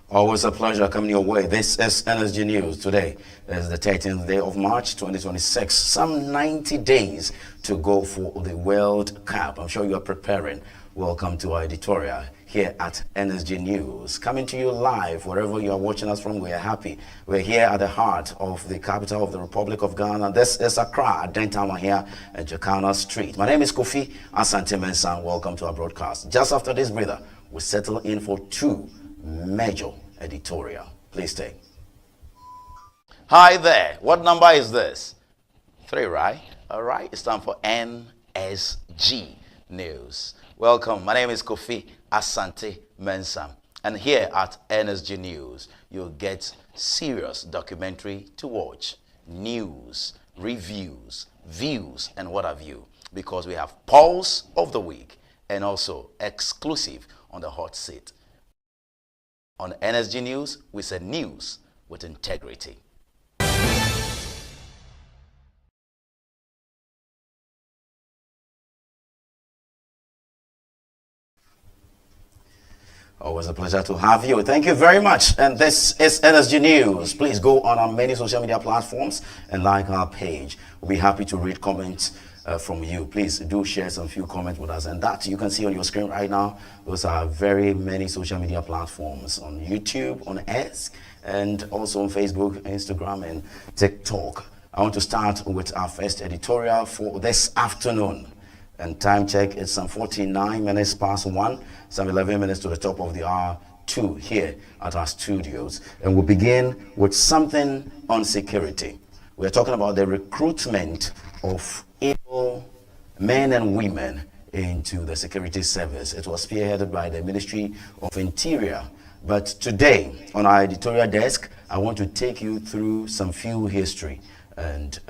Always a pleasure coming your way. This is NSG News. Today is the 13th day of March 2026. Some 90 days to go for the World Cup. I'm sure you are preparing. Welcome to our editorial here at NSG News. Coming to you live wherever you are watching us from. We are happy. We're here at the heart of the capital of the Republic of Ghana. This is Accra, Dentama here at Jacana Street. My name is Kofi Asante Mensah. Welcome to our broadcast. Just after this breather, we settle in for two major editorial. Please stay. Hi there. What number is this? 3, right? All right. It's time for NSG News. Welcome. My name is Kofi Asante Mensah. And here at NSG News, you'll get serious documentary to watch, news, reviews, views, and what have you. Because we have Pulse of the Week and also exclusive on the hot seat. On NSG News, we say news with integrity. Always a pleasure to have you. Thank you very much. And this is NSG News. Please go on our many social media platforms and like our page. We'll be happy to read comments from you. Please do share some few comments with us, and that you can see on your screen right now. Those are very many social media platforms on YouTube, on X, and also on Facebook, Instagram, and TikTok. I want to start with our first editorial for this afternoon. And time check is some 49 minutes past 1, some 11 minutes to the top of the hour 2 here at our studios. And we'll begin with something on security. We're talking about the recruitment of able men and women into the security service. It was spearheaded by the Ministry of Interior. But today, on our editorial desk, I want to take you through some few history and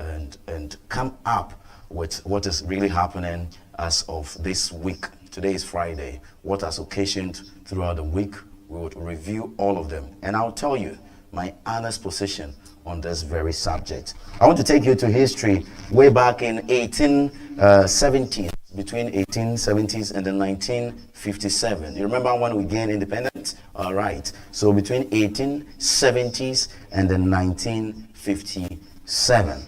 come up with what is really happening as of this week. Today is Friday. What has occasioned throughout the week, we would review all of them. And I'll tell you my honest position on this very subject. I want to take you to history way back in 1870s, between 1870s and then 1957. You remember when we gained independence? All right. So between 1870s and then 1957.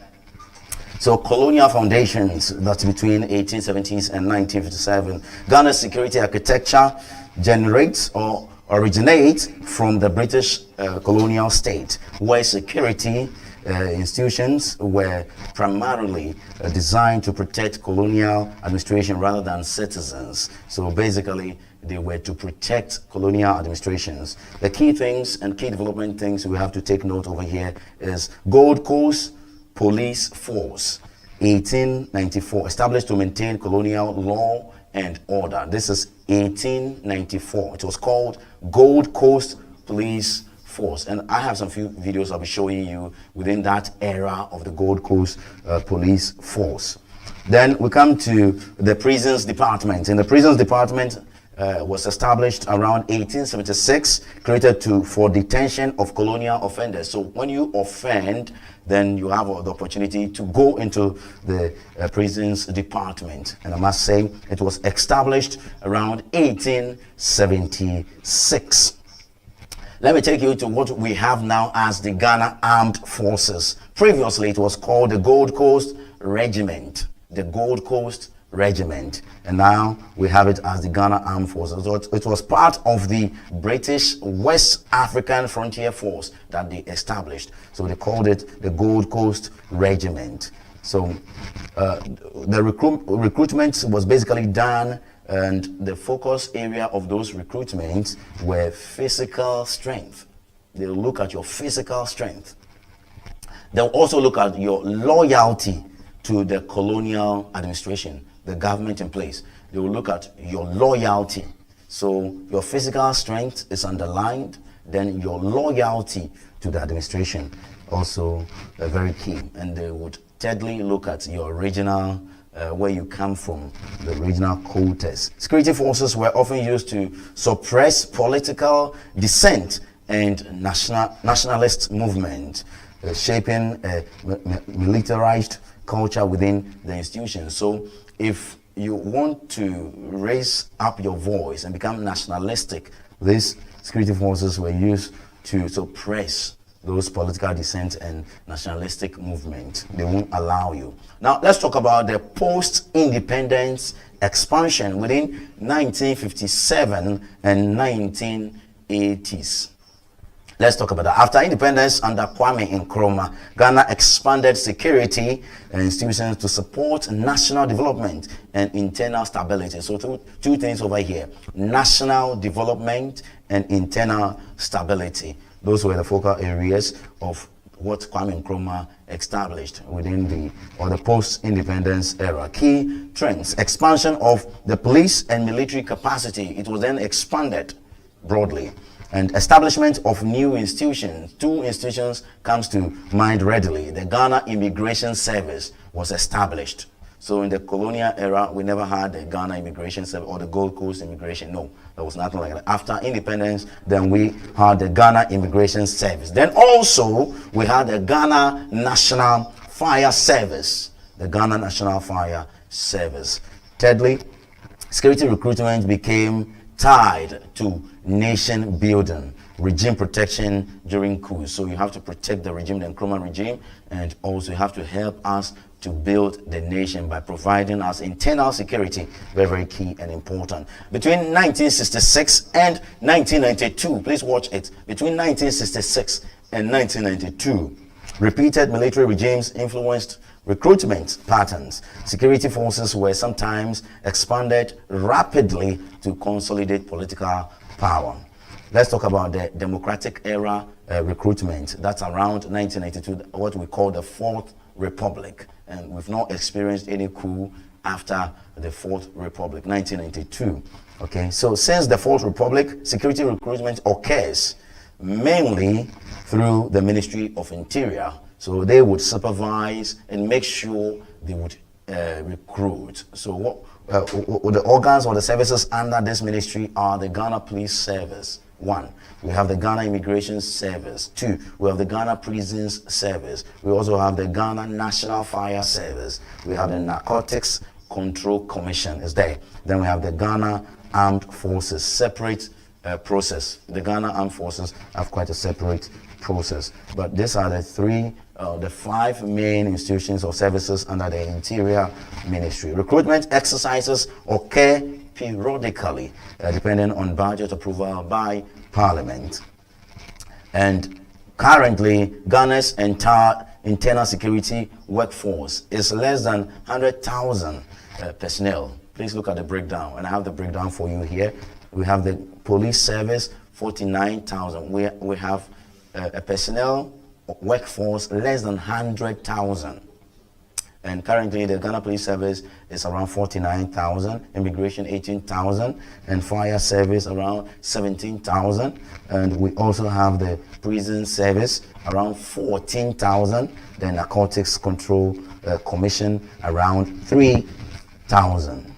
So colonial foundations, that's between 1870s and 1957. Ghana's security architecture generates or originates from the British colonial state, where security institutions were primarily designed to protect colonial administration rather than citizens. So basically, they were to protect colonial administrations. The key things and key development things we have to take note over here is Gold Coast Police Force, 1894, established to maintain colonial law and order. This is 1894. It was called Gold Coast Police Force. And I have some few videos I'll be showing you within that era of the Gold Coast Police Force. Then we come to the Prisons Department. And the Prisons Department was established around 1876, created for detention of colonial offenders. So when you offend, then you have the opportunity to go into the prisons department. And I must say, it was established around 1876. Let me take you to what we have now as the Ghana Armed Forces. Previously, it was called the Gold Coast Regiment. The Gold Coast Regiment, and now we have it as the Ghana Armed Forces. So it was part of the British West African Frontier Force that they established. So they called it the Gold Coast Regiment. So the recruitment was basically done, and the focus area of those recruitments were physical strength. They'll look at your physical strength. They'll also look at your loyalty to the colonial administration, the government in place. They will look at your loyalty. So your physical strength is underlined, then your loyalty to the administration also very key. And they would thirdly look at your regional, where you come from, the regional quotas. Security forces were often used to suppress political dissent and nationalist movement, shaping a militarized culture within the institution. So if you want to raise up your voice and become nationalistic, these security forces were used to suppress those political dissent and nationalistic movement. They won't allow you. Now, let's talk about the post-independence expansion within 1957 and 1980s. Let's talk about that. After independence under Kwame Nkrumah, Ghana expanded security institutions to support national development and internal stability. So two things over here: national development and internal stability. Those were the focal areas of what Kwame Nkrumah established within the post-independence era. Key trends: expansion of the police and military capacity. It was then expanded broadly. And establishment of new institutions. Two institutions comes to mind readily. The Ghana Immigration Service was established. So in the colonial era, we never had the Ghana Immigration Service or the Gold Coast Immigration. No, there was nothing like that. After independence, then we had the Ghana Immigration Service. Then also, we had the Ghana National Fire Service. The Ghana National Fire Service. Thirdly, security recruitment became tied to nation building, regime protection during coups. So you have to protect the regime, the Nkrumah regime, and also you have to help us to build the nation by providing us internal security. Very, very key and important. Between 1966 and 1992, please watch it. Between 1966 and 1992, repeated military regimes influenced recruitment patterns. Security forces were sometimes expanded rapidly to consolidate political power. Let's talk about the democratic era recruitment. That's around 1992, what we call the Fourth Republic. And we've not experienced any coup after the Fourth Republic, 1992. Okay, so since the Fourth Republic, security recruitment occurs mainly through the Ministry of Interior. So they would supervise and make sure they would recruit. So what the organs or the services under this ministry are the Ghana Police Service. 1. We have the Ghana Immigration Service. 2. We have the Ghana Prisons Service. We also have the Ghana National Fire Service. We have the Narcotics Control Commission is there. Then we have the Ghana Armed Forces. Separate process. The Ghana Armed Forces have quite a separate process. But these are the the 5 main institutions or services under the Interior Ministry. Recruitment exercises occur periodically, depending on budget approval by Parliament. And currently, Ghana's entire internal security workforce is less than 100,000 personnel. Please look at the breakdown, and I have the breakdown for you here. We have the police service, 49,000. We have a personnel workforce less than 100,000. And currently the Ghana Police Service is around 49,000, Immigration 18,000, and Fire Service around 17,000. And we also have the Prison Service around 14,000, the Narcotics Control Commission around 3,000.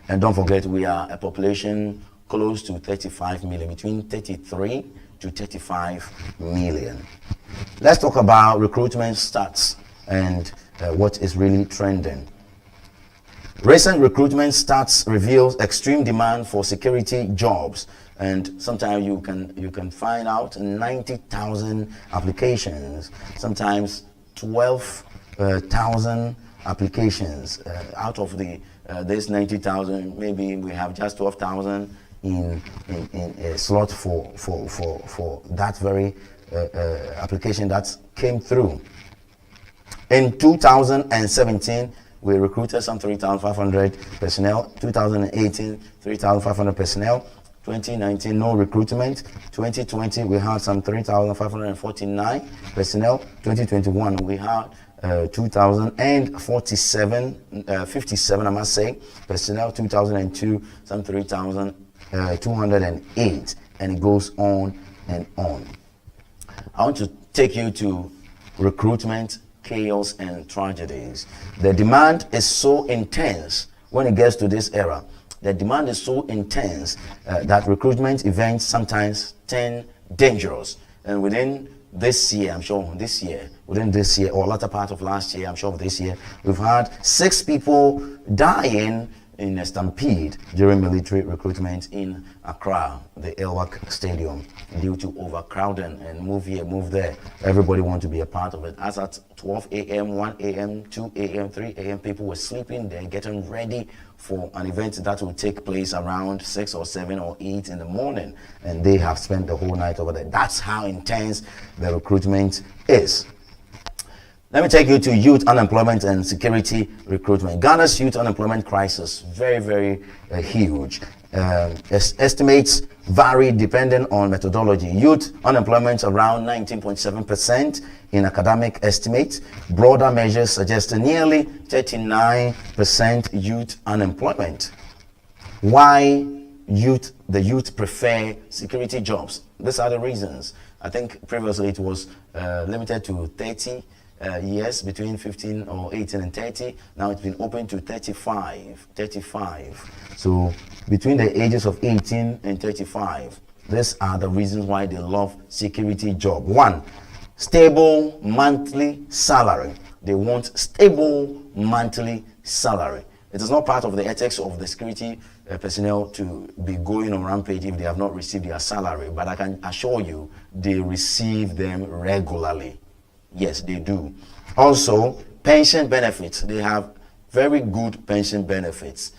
And don't forget, we are a population close to 35 million, between 33 to 35 million. Let's talk about recruitment stats and what is really trending. Recent recruitment stats reveals extreme demand for security jobs, and sometimes you can find out 90,000 applications, sometimes 12,000 applications. Out of this 90,000, maybe we have just 12,000 in a slot for that very application that came through. In 2017, we recruited some 3,500 personnel. 2018, 3,500 personnel. 2019, no recruitment. 2020, we had some 3,549 personnel. 2021, we had 2,057, I must say, personnel. 2002, some 3,208, and it goes on and on. I want to take you to recruitment, chaos, and tragedies. The demand is so intense when it gets to this era. The demand is so intense that recruitment events sometimes turn dangerous. And within this year, I'm sure within this year or latter part of last year, I'm sure of this year, we've had 6 people dying in a stampede during military recruitment in Accra, the Elwak Stadium, due to overcrowding and move here, move there. Everybody wanted to be a part of it. As at 12 a.m., 1 a.m., 2 a.m., 3 a.m., people were sleeping there, getting ready for an event that will take place around 6 or 7 or 8 in the morning. And they have spent the whole night over there. That's how intense the recruitment is. Let me take you to youth unemployment and security recruitment. Ghana's youth unemployment crisis, very, very huge. Estimates vary depending on methodology. Youth unemployment around 19.7% in academic estimates. Broader measures suggest nearly 39% youth unemployment. Why the youth prefer security jobs? These are the reasons. I think previously it was limited to 30 years, between 15 or 18 and 30. Now it's been open to 35. So between the ages of 18 and 35, these are the reasons why they love security job. One, stable monthly salary. They want stable monthly salary. It is not part of the ethics of the security personnel to be going on rampage if they have not received their salary, but I can assure you they receive them regularly. Yes, they do. Also, pension benefits. They have very good pension benefits.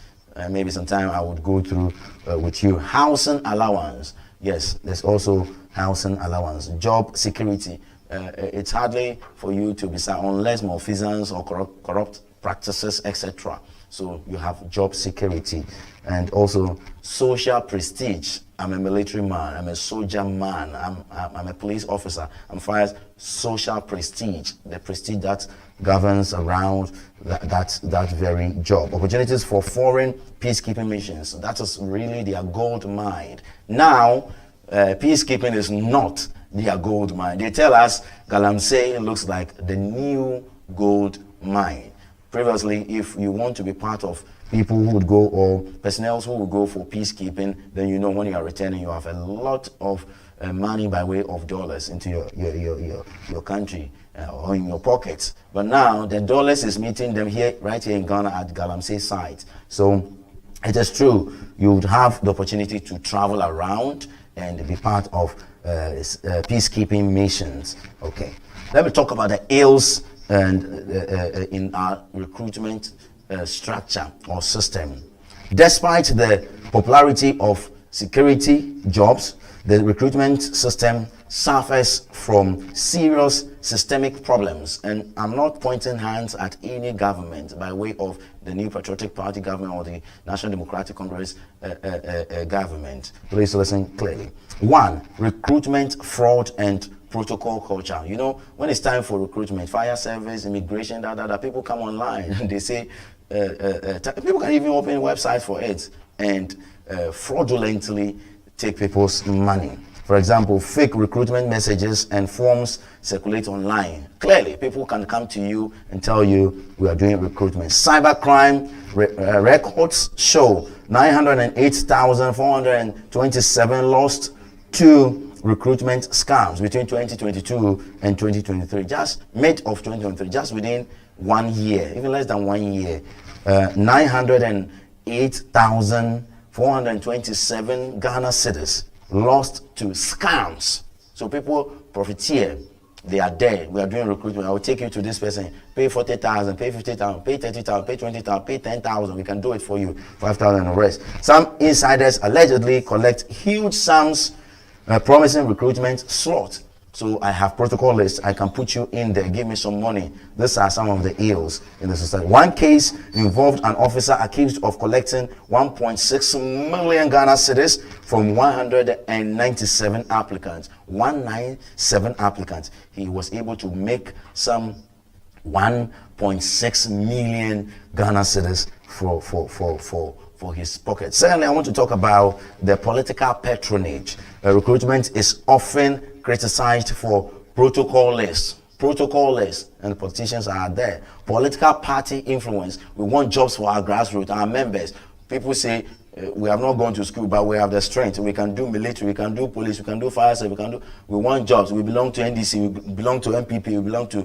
Maybe sometime I would go through with you. Housing allowance. Yes, there's also housing allowance. Job security. It's hardly for you to be sad unless malfeasance or corrupt practices, etc. So you have job security. And also social prestige. I'm a military man, I'm a soldier man, I'm a police officer. I'm fired. Social prestige, the prestige that governs around that very job. Opportunities for foreign peacekeeping missions. That is really their gold mine. Now, peacekeeping is not their gold mine. They tell us Galamsey looks like the new gold mine. Previously, if you want to be part of people who would go, or personnel who would go for peacekeeping, then you know when you are returning, you have a lot of money by way of dollars into your country or in your pockets. But now the dollars is meeting them here, right here in Ghana at Galamsey site. So it is true, you would have the opportunity to travel around and be part of peacekeeping missions. Okay, let me talk about the ills and in our recruitment structure or system. Despite the popularity of security jobs, the recruitment system suffers from serious systemic problems. And I'm not pointing hands at any government by way of the New Patriotic Party government or the National Democratic Congress government. Please listen clearly. One, recruitment fraud and protocol culture. You know, when it's time for recruitment, fire service, immigration, people come online and they say, people can even open websites for it and fraudulently take people's money. For example, fake recruitment messages and forms circulate online. Clearly, people can come to you and tell you we are doing recruitment. Cybercrime records show 908,427 lost to recruitment scams between 2022 and 2023. Just mid of 2023, just within 1 year, even less than 1 year, 908,427 Ghana cedis lost to scams. So people profiteer. They are there. We are doing recruitment. I will take you to this person. Pay 40,000, pay 50,000, pay 30,000, pay 20,000, pay 10,000. We can do it for you. 5,000 and the rest. Some insiders allegedly collect huge sums promising recruitment slot. So I have protocol lists. I can put you in there. Give me some money. These are some of the ills in the society. One case involved an officer accused of collecting 1.6 million Ghana cedis from 197 applicants. 197 applicants. He was able to make some 1.6 million Ghana cedis for his pocket. Secondly, I want to talk about the political patronage. Recruitment is often criticized for protocol lists, and the politicians are there. Political party influence. We want jobs for our grassroots, our members. People say we have not gone to school, but we have the strength. We can do military, we can do police, we can do fire service, we want jobs. We belong to NDC, we belong to MPP, we belong to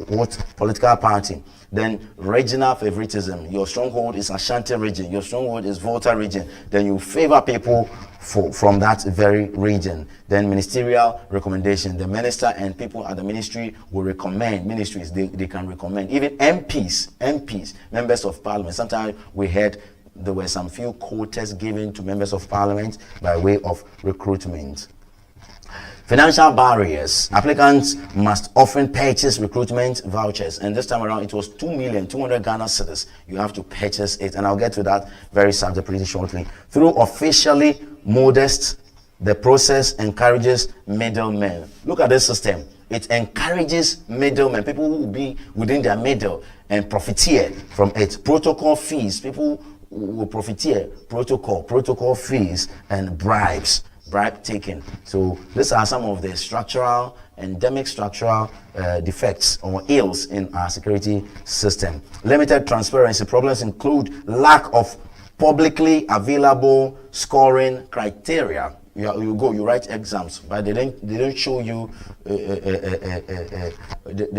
what political party. Then regional favoritism. Your stronghold is Ashanti region. Your stronghold is Volta region. Then you favor people from that very region. Then ministerial recommendation. The minister and people at the ministry will recommend ministries. They can recommend. Even MPs, members of parliament. Sometimes we heard there were some few quotas given to members of parliament by way of recruitment. Financial barriers. Applicants must often purchase recruitment vouchers, and this time around it was 2,200,000 Ghana cedis. You have to purchase it, and I'll get to that very subject pretty shortly. Through officially modest, the process encourages middlemen. Look at this system. It encourages middlemen, people who will be within their middle and profiteer from it. Protocol fees, people will profiteer, protocol fees and bribes. Bribe taking. So these are some of the endemic structural defects or ills in our security system. Limited transparency. Problems include lack of publicly available scoring criteria. You write exams, but they don't show you, they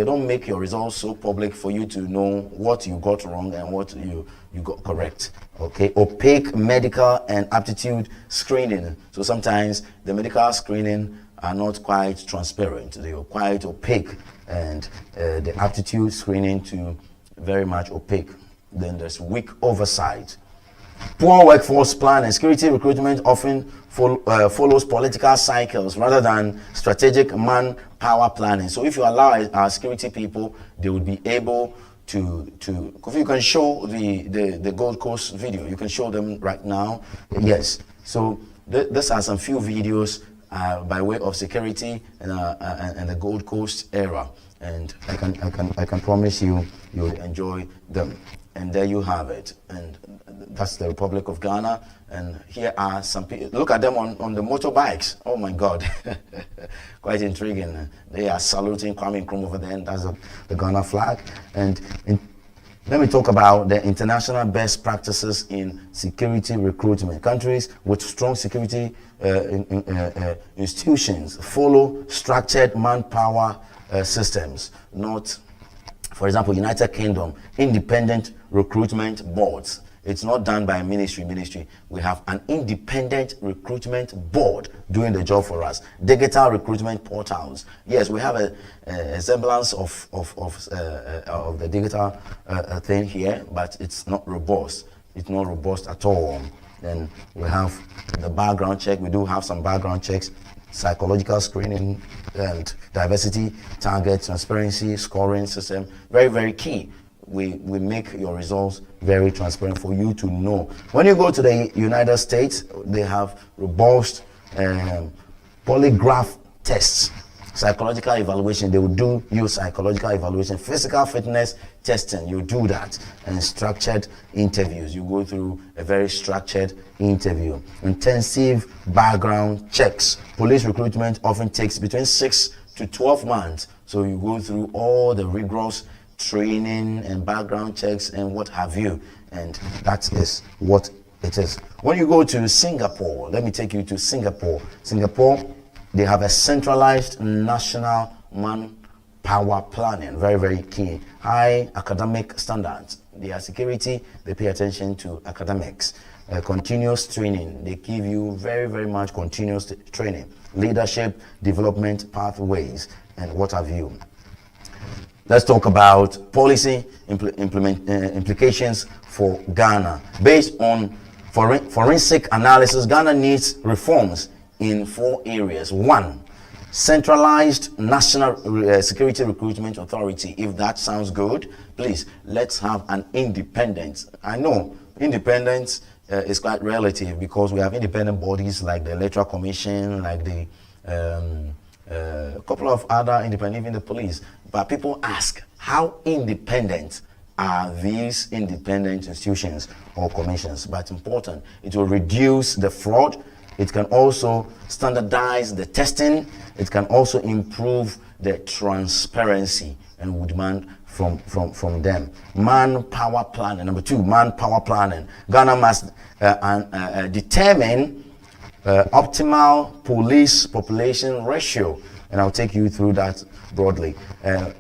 don't make your results so public for you to know what you got wrong and what you got correct. Okay, opaque medical and aptitude screening. So sometimes the medical screening are not quite transparent. They are quite opaque, and the aptitude screening too very much opaque. Then there's weak oversight. Poor workforce planning. Security recruitment often follows political cycles rather than strategic manpower planning. So if you allow our security people, they would be able to Kofi, you can show the Gold Coast video. You can show them right now. Yes. So these are some few videos by way of security and the Gold Coast era, and I can promise you you'll enjoy them. And there you have it. And that's the Republic of Ghana. And here are some people. Look at them on the motorbikes. Oh my God. Quite intriguing. They are saluting Kwame Nkrumah over there. And that's the Ghana flag. And let me talk about the international best practices in security recruitment. Countries with strong security institutions follow structured manpower systems, not, for example, United Kingdom, independent recruitment boards. It's not done by ministry. We have an independent recruitment board doing the job for us. Digital recruitment portals. Yes, we have a semblance of the digital thing here, but it's not robust. It's not robust at all. Then we have the background check. We do have some background checks, psychological screening, and diversity target, transparency, scoring system. Very, very key. We make your results very transparent for you to know. When you go to the United States, they have robust polygraph tests, psychological evaluation. They will do your psychological evaluation, physical fitness testing. You do that, and structured interviews. You go through a very structured interview. Intensive background checks. Police recruitment often takes between 6 to 12 months. So you go through all the rigorous training and background checks and what have you, and that is what it is. When you go to Singapore, let me take you to Singapore. They have a centralized national manpower planning, very, very key. High academic standards. Their security, they pay attention to academics. Continuous training, they give you very, very much continuous training. Leadership development pathways and what have you. Let's talk about policy implications for Ghana. Based on forensic analysis, Ghana needs reforms in 4 areas. 1, centralized national security recruitment authority. If that sounds good, please, let's have an independent. I know independence is quite relative, because we have independent bodies like the Electoral Commission, like the couple of other independent, even the police. But people ask, how independent are these independent institutions or commissions? But important, it will reduce the fraud. It can also standardize the testing. It can also improve the transparency. and we demand from them. Manpower planning. Number 2, manpower planning. Ghana must determine optimal police population ratio, and I'll take you through that broadly.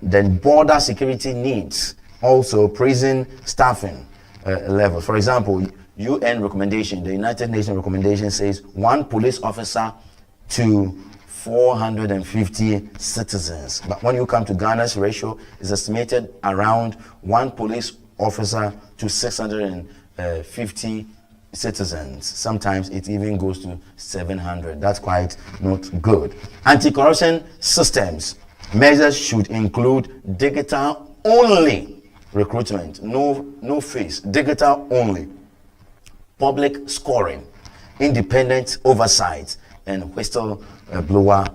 Then border security needs, also prison staffing levels. For example, UN recommendation, the United Nations recommendation says 1 police officer to 450 citizens. But when you come to Ghana's ratio, it's estimated around 1 police officer to 650 citizens. Sometimes it even goes to 700. That's quite not good. Anti-corruption systems. Measures should include digital only recruitment, no face, digital only. Public scoring, independent oversight, and whistleblower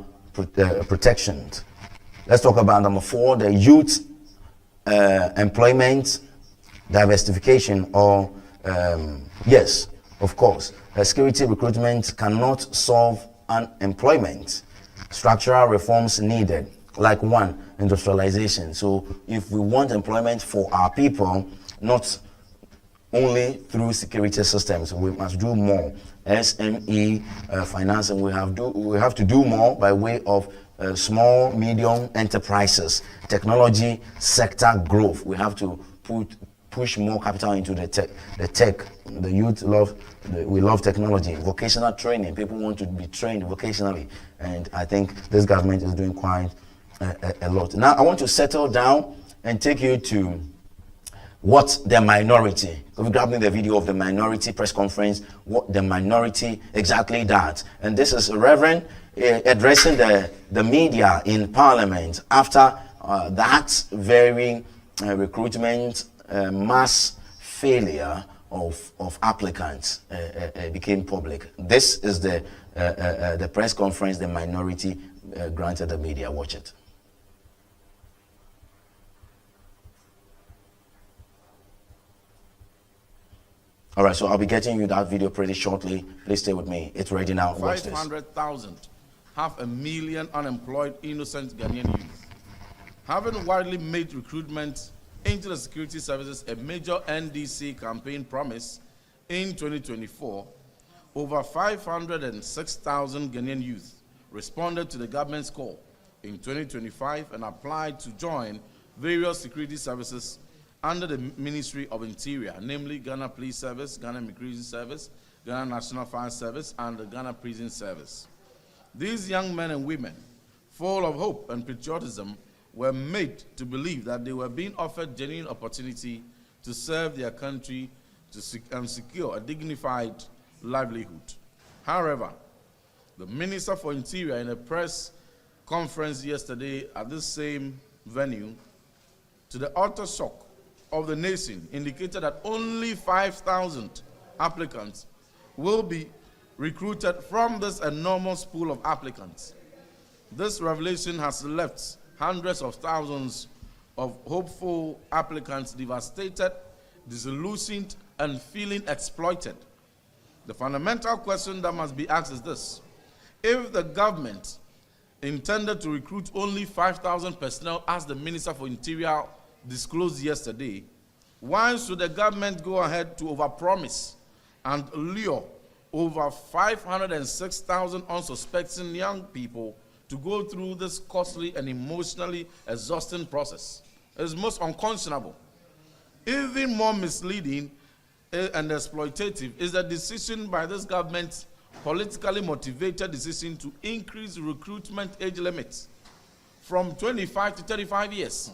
protection. Let's talk about number 4, the youth employment diversification, or yes, of course, security recruitment cannot solve unemployment. Structural reforms needed, like 1, industrialization. So if we want employment for our people, not only through security systems, we must do more. SME financing, we have to do more by way of small, medium enterprises. Technology sector growth, we have to push more capital into the tech. The youth we love technology. Vocational training, people want to be trained vocationally, and I think this government is doing quite a lot. Now I want to settle down and take you to what the minority, we're grabbing the video of the minority press conference, what the minority exactly does. And this is Reverend addressing the media in Parliament after that very recruitment mass failure of applicants became public. This is the press conference the minority granted the media. Watch it. All right, so I'll be getting you that video pretty shortly. Please stay with me. It's ready now. Watch this. 500,000, 500,000 unemployed innocent Ghanaian youth. Having widely made recruitment into the security services a major NDC campaign promise in 2024, over 506,000 Ghanaian youth responded to the government's call in 2025 and applied to join various security services under the Ministry of Interior, namely Ghana Police Service, Ghana Immigration Service, Ghana National Fire Service, and the Ghana Prison Service. These young men and women, full of hope and patriotism, were made to believe that they were being offered genuine opportunity to serve their country and secure a dignified livelihood. However, the Minister for Interior, in a press conference yesterday at this same venue, to the utter shock of the nation, indicated that only 5,000 applicants will be recruited from this enormous pool of applicants. This revelation has left hundreds of thousands of hopeful applicants devastated, disillusioned, and feeling exploited. The fundamental question that must be asked is this: if the government intended to recruit only 5,000 personnel, as the Minister for Interior disclosed yesterday, why should the government go ahead to overpromise and lure over 506,000 unsuspecting young people to go through this costly and emotionally exhausting process? It is most unconscionable. Even more misleading and exploitative is the decision by this government, politically motivated decision, to increase recruitment age limits from 25 to 35 years.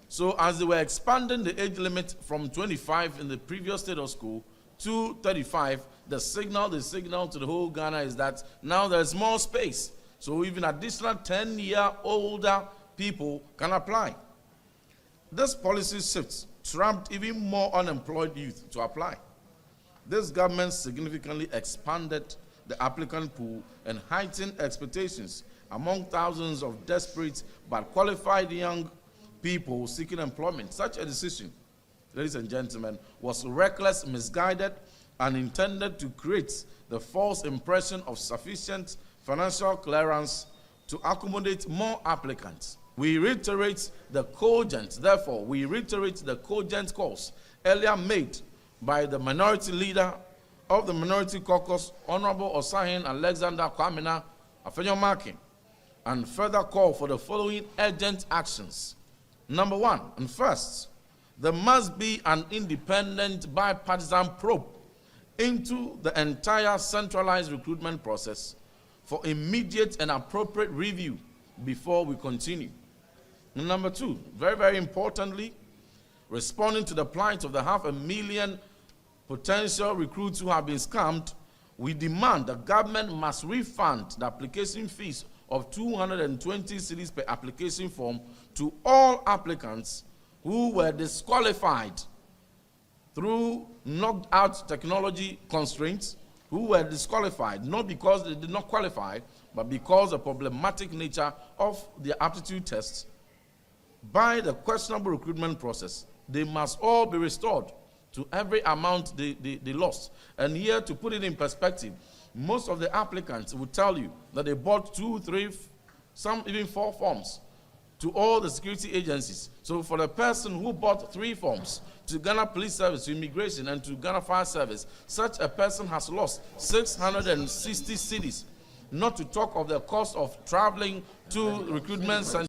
So as they were expanding the age limit from 25 in the previous status quo to 35, the signal to the whole Ghana is that now there's more space. So even additional 10-year older people can apply. This policy shift trapped even more unemployed youth to apply. This government significantly expanded the applicant pool and heightened expectations among thousands of desperate but qualified young people seeking employment. Such a decision, ladies and gentlemen, was reckless, misguided, and intended to create the false impression of sufficient financial clearance to accommodate more applicants. We reiterate the cogent calls earlier made by the minority leader of the Minority Caucus, Honorable Osahin Alexander Kwamina Afenyomakin, and further call for the following urgent actions. Number one, and first, there must be an independent bipartisan probe into the entire centralized recruitment process for immediate and appropriate review before we continue. And number two, very, very importantly, responding to the plight of the 500,000 potential recruits who have been scammed, we demand the government must refund the application fees of 220 cedis per application form to all applicants who were disqualified through knocked out technology constraints, who were disqualified not because they did not qualify, but because of the problematic nature of the aptitude tests by the questionable recruitment process. They must all be restored to every amount they lost. And here, to put it in perspective, most of the applicants will tell you that they bought 2, 3, some even 4 forms to all the security agencies. So for the person who bought 3 forms to Ghana Police Service, to Immigration, and to Ghana Fire Service, such a person has lost 660 cedis, not to talk of the cost of traveling to recruitment centers.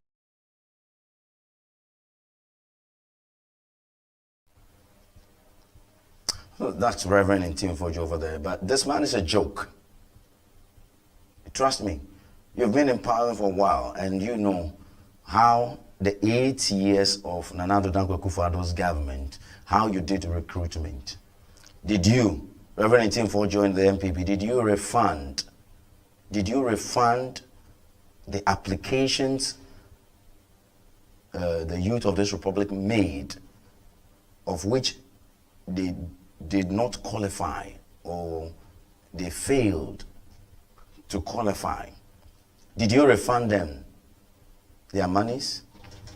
That's Reverend Ntim Fojo over there. But this man is a joke. Trust me. You've been in Parliament for a while, and you know how the 8 years of Nana Addo Dankwa Akufo-Addo's government, how you did recruitment. Did you, Reverend Ntim Fojo in the MPP, did you refund the applications the youth of this republic made, of which they did not qualify or they failed to qualify? Did you refund them their monies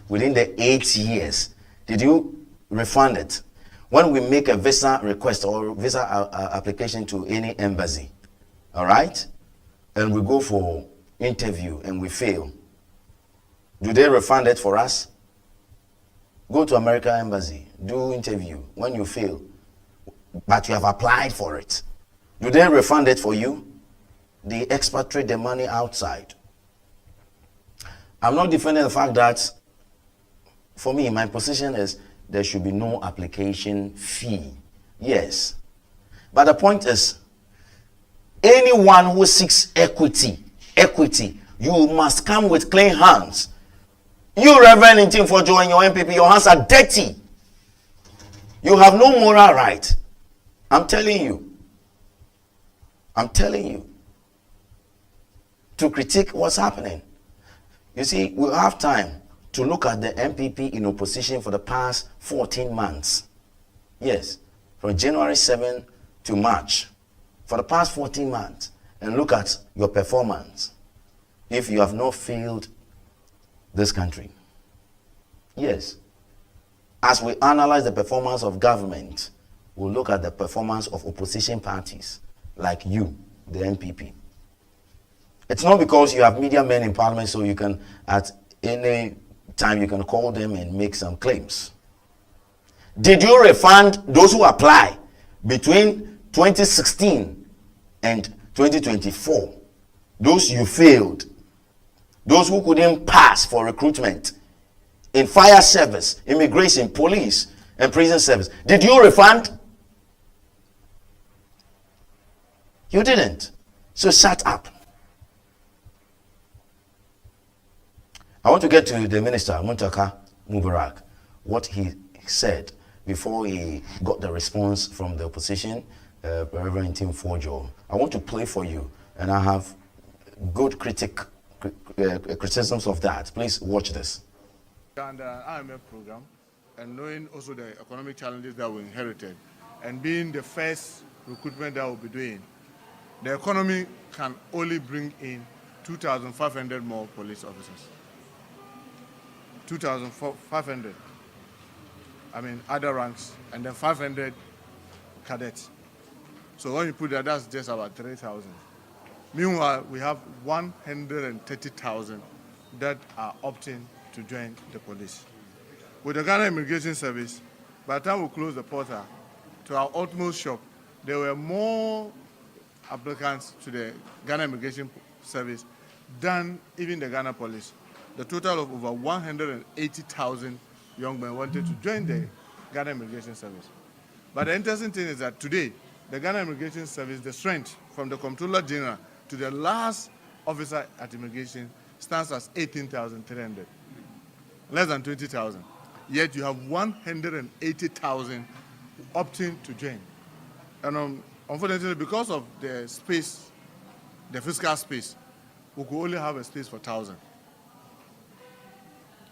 within the 8 years? Did you refund it? When we make a visa request or visa application to any embassy, all right, and we go for interview and we fail, do they refund it for us? Go to American embassy, do interview. When you fail, but you have applied for it, do they refund it for you? They expatriate the money outside. I'm not defending the fact that, for me, my position is there should be no application fee. Yes. But the point is, anyone who seeks equity, you must come with clean hands. You, Reverend Ntim Fojo, and your MPP, your hands are dirty. You have no moral right. I'm telling you, to critique what's happening. You see, we'll have time to look at the MPP in opposition for the past 14 months. Yes, from January 7 to March, for the past 14 months, and look at your performance if you have not failed this country. Yes, as we analyze the performance of government, we'll look at the performance of opposition parties like you, the MPP. It's not because you have media men in parliament so you can, at any time, you can call them and make some claims. Did you refund those who apply between 2016 and 2024? Those you failed, those who couldn't pass for recruitment in fire service, immigration, police, and prison service. Did you refund? You didn't. So shut up. I want to get to the minister, Muntaka Mubarak, what he said before he got the response from the opposition, Reverend Ntim Fojo. I want to play for you, and I have good criticisms of that. Please watch this. And IMF program, and knowing also the economic challenges that we inherited, and being the first recruitment that we'll be doing, the economy can only bring in 2,500 more police officers. 2,500. I mean, other ranks, and then 500 cadets. So when you put that, that's just about 3,000. Meanwhile, we have 130,000 that are opting to join the police. With the Ghana Immigration Service, by the time we closed the portal to our utmost shock, there were more applicants to the Ghana Immigration Service than even the Ghana Police. The total of over 180,000 young men wanted to join the Ghana Immigration Service. But the interesting thing is that today, the Ghana Immigration Service, the strength from the Comptroller General to the last officer at immigration stands as 18,300, less than 20,000. Yet you have 180,000 opting to join. And unfortunately, because of the space, the fiscal space, we could only have a space for 1,000.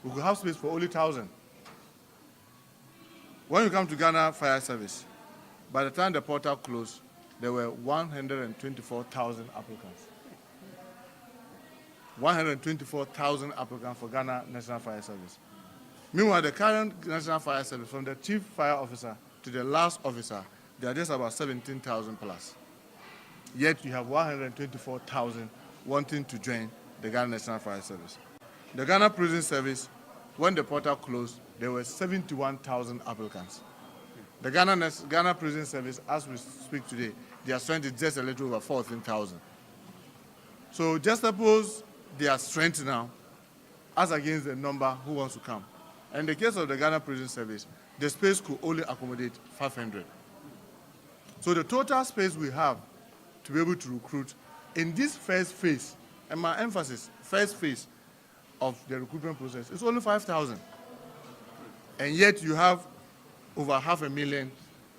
We could have space for only 1,000. When you come to Ghana Fire Service, by the time the portal closed, there were 124,000 applicants. 124,000 applicants for Ghana National Fire Service. Meanwhile, the current National Fire Service, from the chief fire officer to the last officer, they are just about 17,000 plus. Yet you have 124,000 wanting to join the Ghana National Fire Service. The Ghana Prison Service, when the portal closed, there were 71,000 applicants. The Ghana Prison Service, as we speak today, their strength is just a little over 14,000. So just suppose their strength now, as against the number who wants to come. In the case of the Ghana Prison Service, the space could only accommodate 500. So the total space we have to be able to recruit in this first phase, and my emphasis, first phase of the recruitment process, is only 5,000. And yet you have over 500,000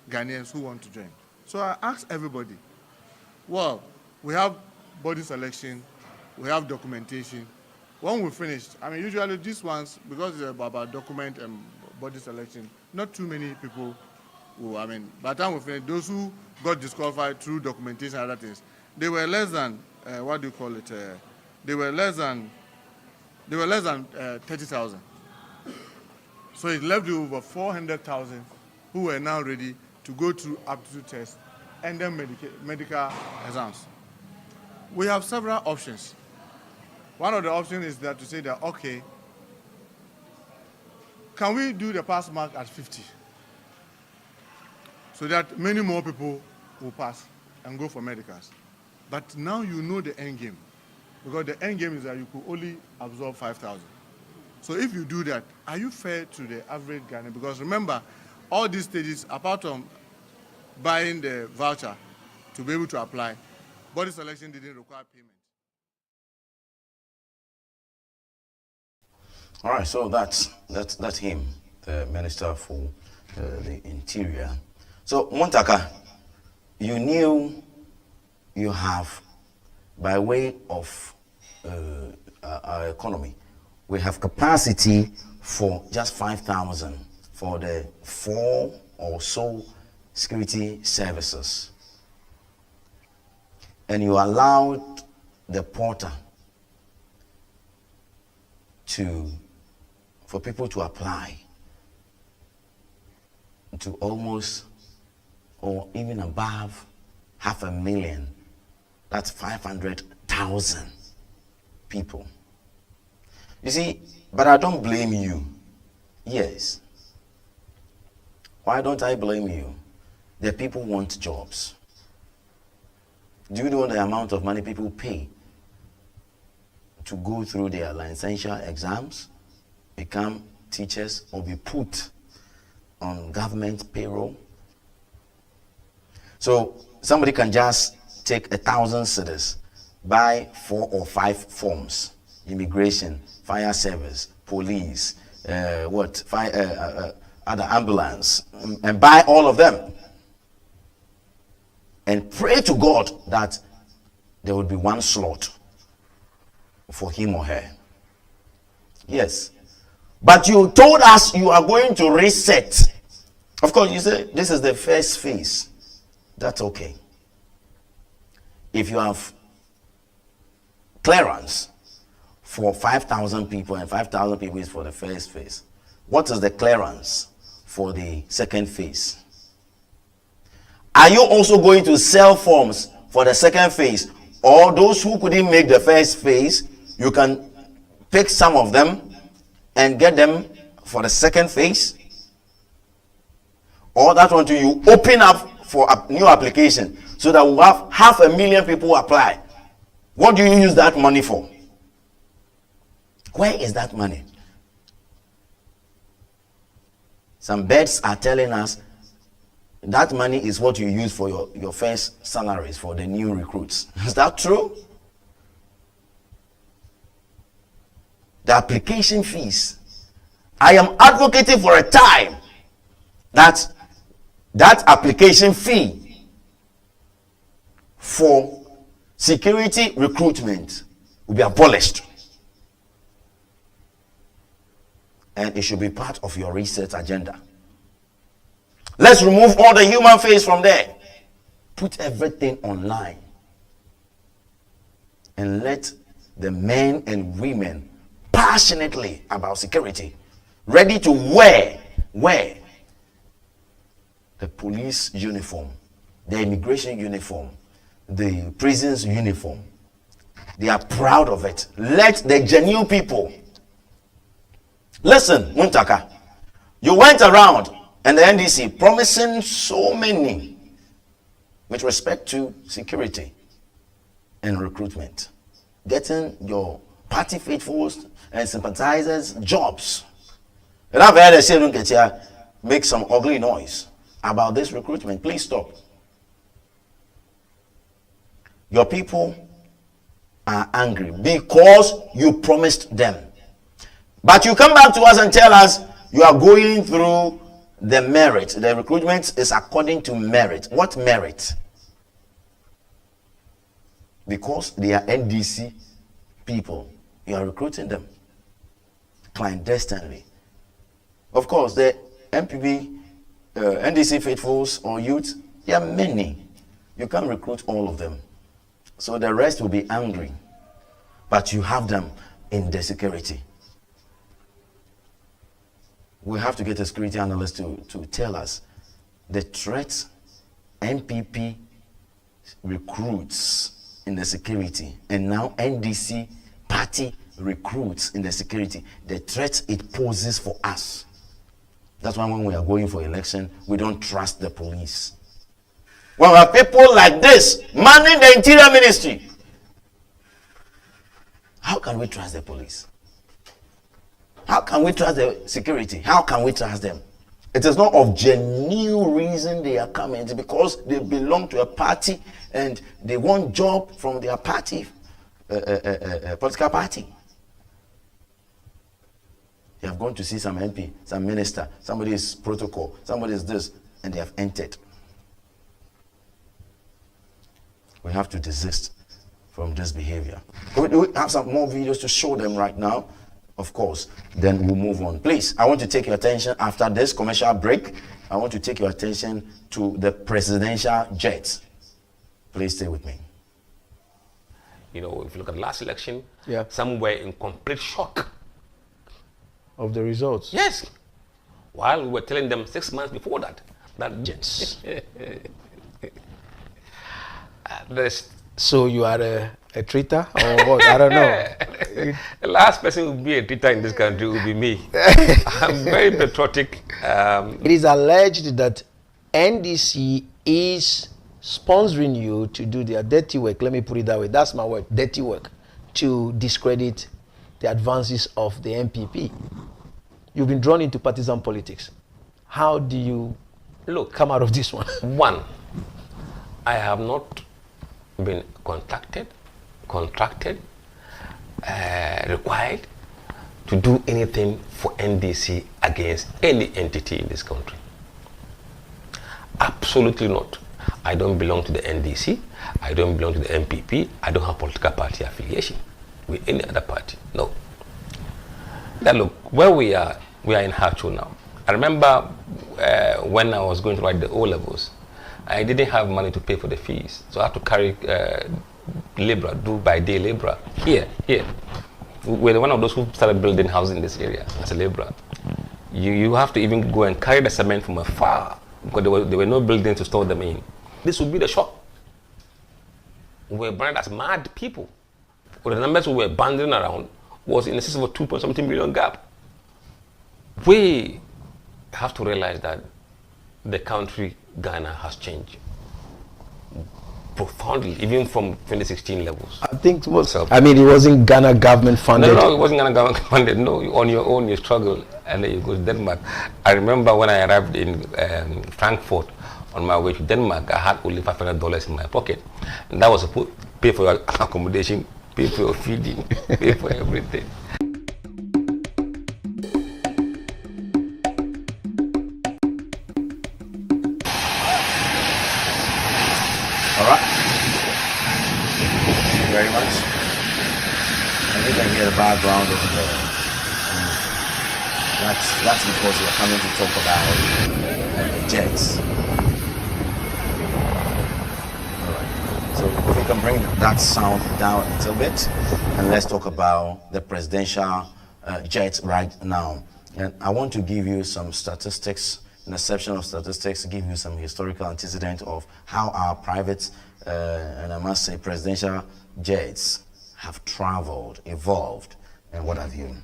Ghanaians who want to join. So I ask everybody, well, we have body selection, we have documentation. When we finished, I mean, usually these ones, because it's about document and body selection, not too many people who, I mean, by the time we finished, those who got disqualified through documentation and other things, they were less than, what do you call it? They were less than 30,000. So it left you over 400,000 who were now ready to go through aptitude tests and then medical exams. We have several options. One of the options is that to say that, okay, can we do the pass mark at 50? So that many more people will pass and go for medicals. But now you know the end game. Because the end game is that you could only absorb 5,000. So if you do that, are you fair to the average Ghanaian? Because remember, all these stages, apart from buying the voucher to be able to apply, body selection didn't require payment. All right, so that's him, the Minister for the Interior. So, Montaka, you knew you have, by way of our economy, we have capacity for just 5,000 for the 4 or so security services. And you allowed the porter for people to apply to almost or even above 500,000. That's 500,000 people. You see, but I don't blame you. Yes. Why don't I blame you? The people want jobs. Do you know the amount of money people pay to go through their licensure exams, become teachers, or be put on government payroll? So somebody can just take 1,000 cedis, buy 4 or 5 forms: immigration, fire service, police, other ambulance, and buy all of them, and pray to God that there will be one slot for him or her. Yes. But you told us you are going to reset. Of course, you say this is the first phase. That's okay. If you have clearance for 5,000 people and 5,000 people is for the first phase, what is the clearance for the second phase? Are you also going to sell forms for the second phase? Or those who couldn't make the first phase, you can pick some of them and get them for the second phase, or that one too, you open up for a new application so that we'll have 500,000 people apply. What do you use that money for? Where is that money? Some beds are telling us that money is what you use for your first salaries for the new recruits. Is that true? The application fees. I am advocating for a time that application fee for security recruitment will be abolished. And it should be part of your research agenda. Let's remove all the human face from there. Put everything online. And let the men and women passionately about security, ready to wear the police uniform, the immigration uniform, the prisons uniform. They are proud of it. Let the genuine people listen. Muntaka, you went around and the NDC promising so many with respect to security and recruitment, getting your party faithfuls and sympathizers jobs. And I've heard a say get here make some ugly noise about this recruitment. Please stop. Your people are angry because you promised them. But you come back to us and tell us you are going through the merit. The recruitment is according to merit. What merit? Because they are NDC people. You are recruiting them clandestinely. Of course, the MPP, NDC faithfuls or youth, there are many. You can't recruit all of them. So the rest will be angry. But you have them in the security. We have to get a security analyst to tell us the threats MPP recruits in the security and now NDC party recruits in the security, the threat it poses for us. That's why when we are going for election, we don't trust the police. When we have people like this manning the interior ministry, how can we trust the police? How can we trust the security? How can we trust them? It is not of genuine reason they are coming. It's because they belong to a party and they want job from their party, political party. They have gone to see some MP, some minister, somebody is protocol, somebody is this, and they have entered. We have to desist from this behavior. We have some more videos to show them right now. Of course, then we'll move on. Please, I want to take your attention after this commercial break. I want to take your attention to the presidential jet. Please stay with me. You know, if you look at the last election, some were in complete shock of the results. Yes. While we were telling them 6 months before that yes. So you are a traitor or what? I don't know. The last person who will be a traitor in this country will be me. I'm very patriotic. It is alleged that NDC is sponsoring you to do their dirty work. Let me put it that way. That's my word, dirty work, to discredit the advances of the MPP. You've been drawn into partisan politics. How do you come out of this one? One, I have not been contracted, required to do anything for NDC against any entity in this country. Absolutely not. I don't belong to the NDC. I don't belong to the MPP. I don't have political party affiliation with any other party. No. Now look, where we are in Hacho now. I remember when I was going to write the O-levels, I didn't have money to pay for the fees. So I had to carry labor, do by day labor. Here. We're one of those who started building houses in this area as a laborer. You have to even go and carry the cement from afar because there were no buildings to store them in. This would be the shock. We were branded as mad people. But the numbers we were banding around was in excess of a 2.something million gap. we have to realize that the country Ghana has changed profoundly, even from 2016 levels. I think it was, I mean, it wasn't Ghana government funded. No, it wasn't Ghana government funded. No, on your own, you struggle, and then you go to Denmark. I remember when I arrived in Frankfurt on my way to Denmark, I had only $500 in my pocket, and that was to pay for your accommodation, pay for your feeding, pay for everything. All right. Thank you very much. I think I hear the background over there. That's because we're coming to talk about jets. All right. So if we can bring that sound down a little bit, and let's talk about the presidential jets right now. And I want to give you some statistics, in a section of statistics, give you some historical antecedent of how our private and I must say presidential jets have traveled, evolved, and what have you.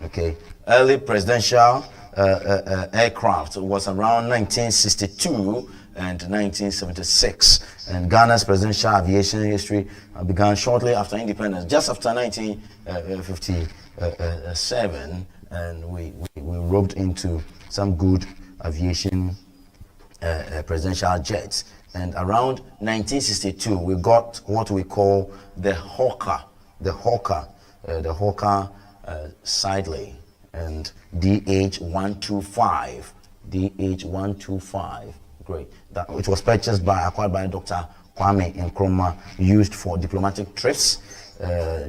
Okay, early presidential aircraft was around 1962 and 1976, and Ghana's presidential aviation history began shortly after independence, just after 1957, and we roped into some good aviation presidential jets. And around 1962, we got what we call the Hawker Sidley, and DH-125. Great. It was acquired by Dr. Kwame Nkrumah, used for diplomatic trips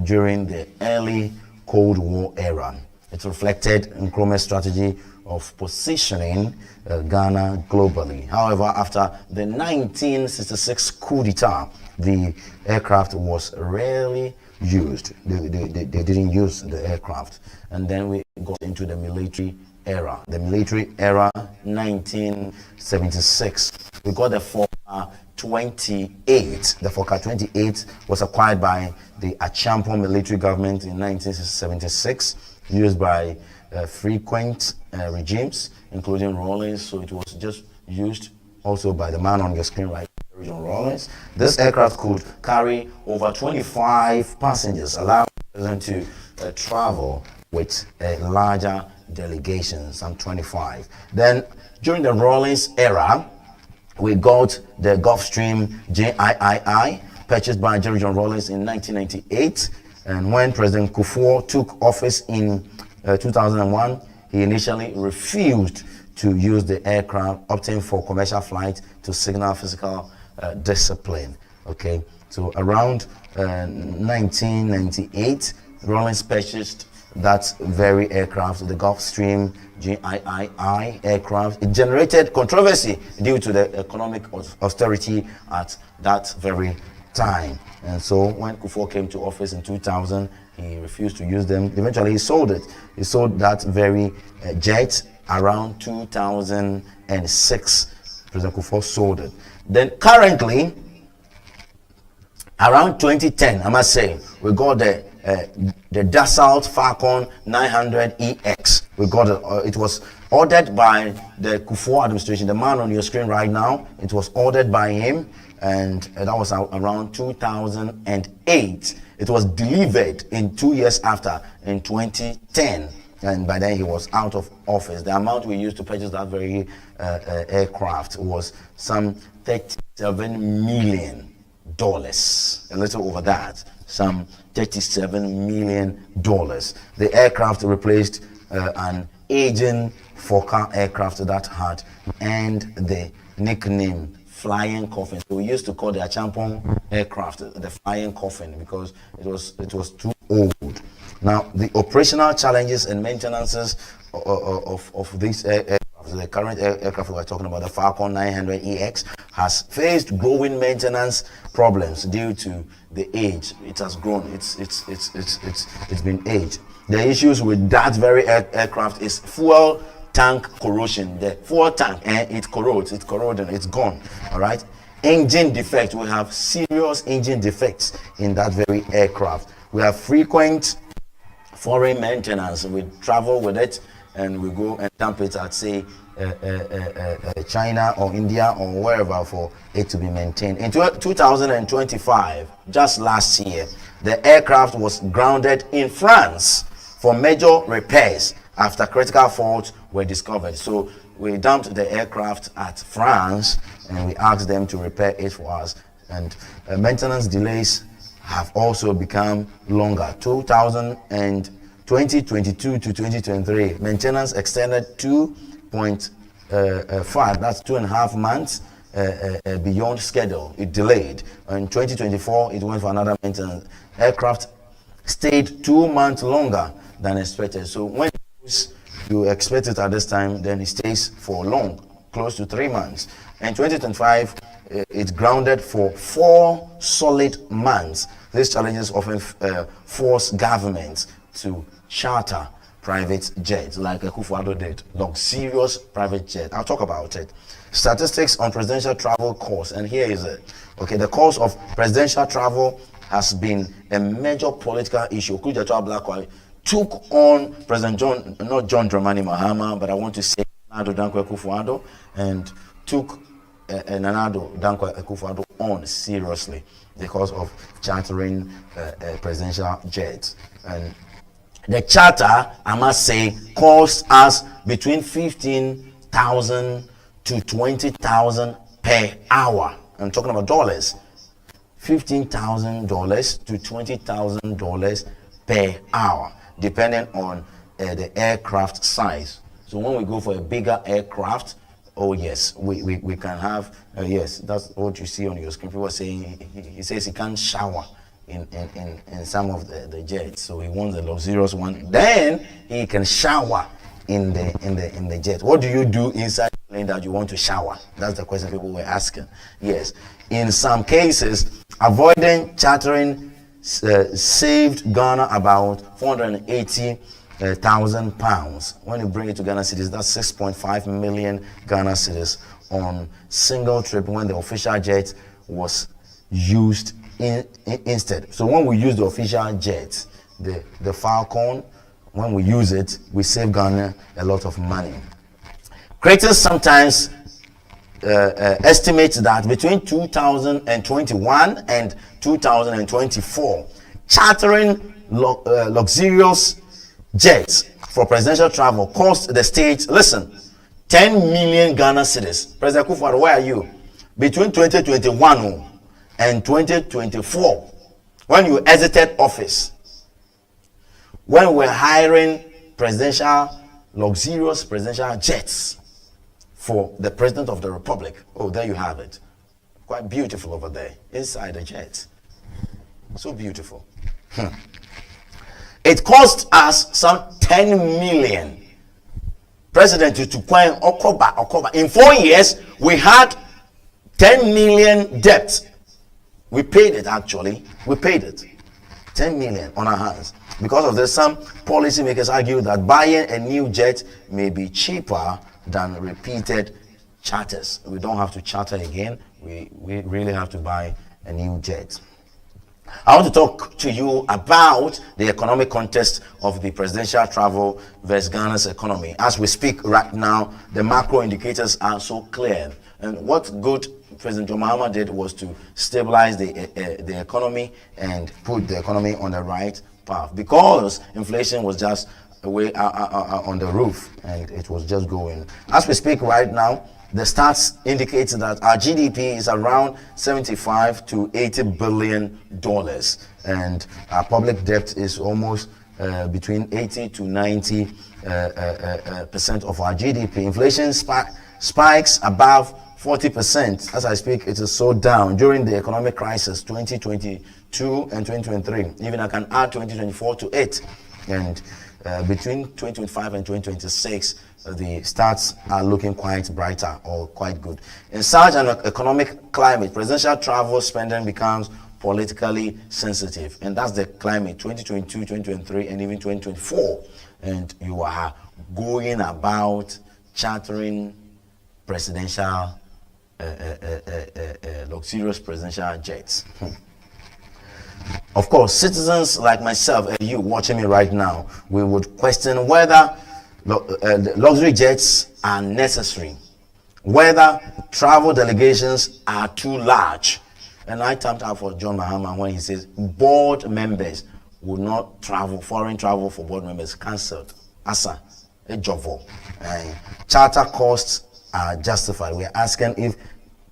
during the early Cold War era. It reflected Nkrumah's strategy of positioning Ghana globally. However, after the 1966 coup d'etat, the aircraft was rarely used. They didn't use the aircraft. And then we got into the military era. The military era, 1976. We got the Fokker 28. The Fokker 28 was acquired by the Achampon military government in 1976, used by frequent regimes, including Rawlings. So it was just used also by the man on your screen right, John Rawlings. This aircraft could carry over 25 passengers, allowing them to travel with a larger delegation, some 25. Then during the Rawlings era, we got the Gulfstream JIII, purchased by Jerry John Rawlings in 1998. And when President Kufuor took office in 2001, he initially refused to use the aircraft, opting for commercial flight to signal physical discipline. Okay, so around 1998, Rawlings purchased that very aircraft, the Gulfstream JIII aircraft. It generated controversy due to the economic austerity at that very time. And so when Kufuor came to office in 2000, he refused to use them. Eventually he sold it. He sold that very jet around 2006. President Kufuor sold it. Then currently, around 2010, I must say, we got the Dassault Falcon 900EX. We got it. It was ordered by the Kufuor administration. The man on your screen right now, it was ordered by him, and that was around 2008. It was delivered in 2 years after, in 2010, and by then he was out of office. The amount we used to purchase that very aircraft was some $37 million, a little over that, some $37 million. The aircraft replaced an aging Fokker aircraft that had earned the nickname Flying Coffin. So we used to call the Achampon aircraft the Flying Coffin because it was too old. Now the operational challenges and maintenances of these aircraft, the current aircraft we're talking about, the Falcon 900EX, has faced growing maintenance problems due to the age. It has grown. It's been aged. The issues with that very aircraft is fuel tank corrosion. The fuel tank, it corrodes, it's corroding, it's gone. All right. Engine defect. We have serious engine defects in that very aircraft. We have frequent foreign maintenance. We travel with it and we go and dump it at, say, China or India or wherever for it to be maintained. In 2025, just last year, the aircraft was grounded in France for major repairs after critical faults were discovered. So we dumped the aircraft at France and we asked them to repair it for us. And maintenance delays have also become longer. 2022 to 2023, maintenance extended 2.5, that's 2.5 months beyond schedule. It delayed. In 2024, it went for another maintenance. Aircraft stayed 2 months longer than expected. So when you expect it at this time, then it stays for long, close to 3 months. In 2025, it's grounded for 4 solid months. These challenges often force governments to charter private jets, like Kofi Asante did, luxurious private jet. I'll talk about it. Statistics on presidential travel costs, and here is it. Okay, the cost of presidential travel has been a major political issue. Kujatua Blackwell took on President John, not John Dramani Mahama, but I want to say Nana Dankwa Akufo-Addo, and took Nana Dankwa Akufo-Addo on seriously because of chartering presidential jets. And the charter, I must say, cost us between 15,000 to 20,000 per hour. I'm talking about dollars. $15,000 to $20,000 per hour, depending on the aircraft size. So when we go for a bigger aircraft, oh yes, we can have, yes, that's what you see on your screen. People are saying, he says he can't shower in some of the jets, so he wants a luxurious one. Then he can shower in the jet. What do you do inside the plane that you want to shower? That's the question people were asking. Yes, in some cases, avoiding chartering saved Ghana about 480,000 pounds. When you bring it to Ghana cedis, that's 6.5 million Ghana cedis on single trip when the official jet was used instead. So when we use the official jet, the Falcon, when we use it, we save Ghana a lot of money. Critics sometimes estimate that between 2021 and 2024, chartering luxurious jets for presidential travel cost the state, listen, 10 million Ghana cedis. President Akufo-Addo, where are you? Between 2021 and 2024, when you exited office, when we're hiring luxurious presidential jets for the President of the Republic. Oh, there you have it. Quite beautiful over there, inside the jet. So beautiful. It cost us some 10 million. President Tutukwan Okoba. In 4 years, we had 10 million debt. We paid it actually. We paid it. 10 million on our hands. Because of this, some policymakers argue that buying a new jet may be cheaper than repeated charters. We don't have to charter again. We really have to buy a new jet. I want to talk to you about the economic context of the presidential travel versus Ghana's economy. As we speak right now, the macro indicators are so clear. And what good President John Mahama did was to stabilize the economy and put the economy on the right path, because inflation was just way on the roof and it was just going. As we speak right now, the stats indicate that our GDP is around 75 to 80 billion dollars, and our public debt is almost between 80 to 90 percent of our GDP. Inflation spikes above 40%. As I speak, it is so down. During the economic crisis 2022 and 2023, even I can add 2024 to it, and between 2025 and 2026, the stats are looking quite brighter or quite good. In such an economic climate, presidential travel spending becomes politically sensitive, and that's the climate 2022, 2023, and even 2024. And you are going about chartering presidential, luxurious presidential jets. Of course, citizens like myself and you watching me right now, we would question whether luxury jets are necessary, whether travel delegations are too large. And I tapped out for John Mahama when he says board members will not travel, foreign travel for board members cancelled. Asa, a jovo. Charter costs are justified. We are asking if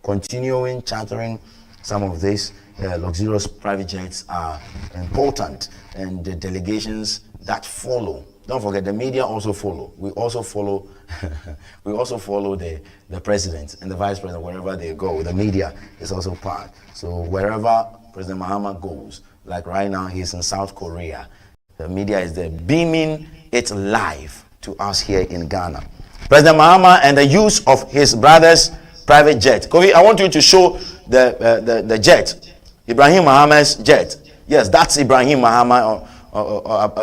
continuing chartering some of these luxurious private jets are important, and the delegations that follow. Don't forget, the media also follow. We also follow. We also follow the president and the vice president wherever they go. The media is also part. So wherever President Mahama goes, like right now he's in South Korea, the media is there beaming it live to us here in Ghana. President Mahama and the use of his brother's private jet. Kofi, I want you to show the jet, Ibrahim Mahama's jet. Yes, that's Ibrahim Mahama.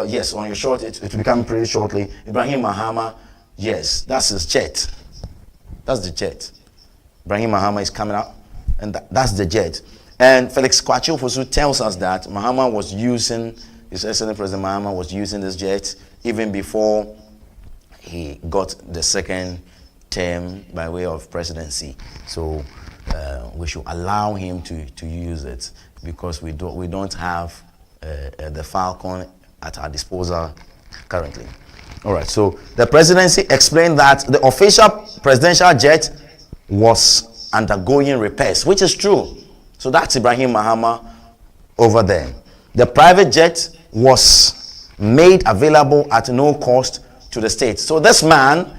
Yes, on your short, it will become pretty shortly. Ibrahim Mahama, yes, that's his jet. That's the jet. Ibrahim Mahama is coming out, and that's the jet. And Felix Kwachi Ofosu tells us that Mahama was using, His Excellency President Mahama was using this jet even before he got the second term by way of presidency. So we should allow him to use it, because we don't have the Falcon at our disposal currently. All right, so the presidency explained that the official presidential jet was undergoing repairs, which is true. So that's Ibrahim Mahama over there. The private jet was made available at no cost to the state. So this man,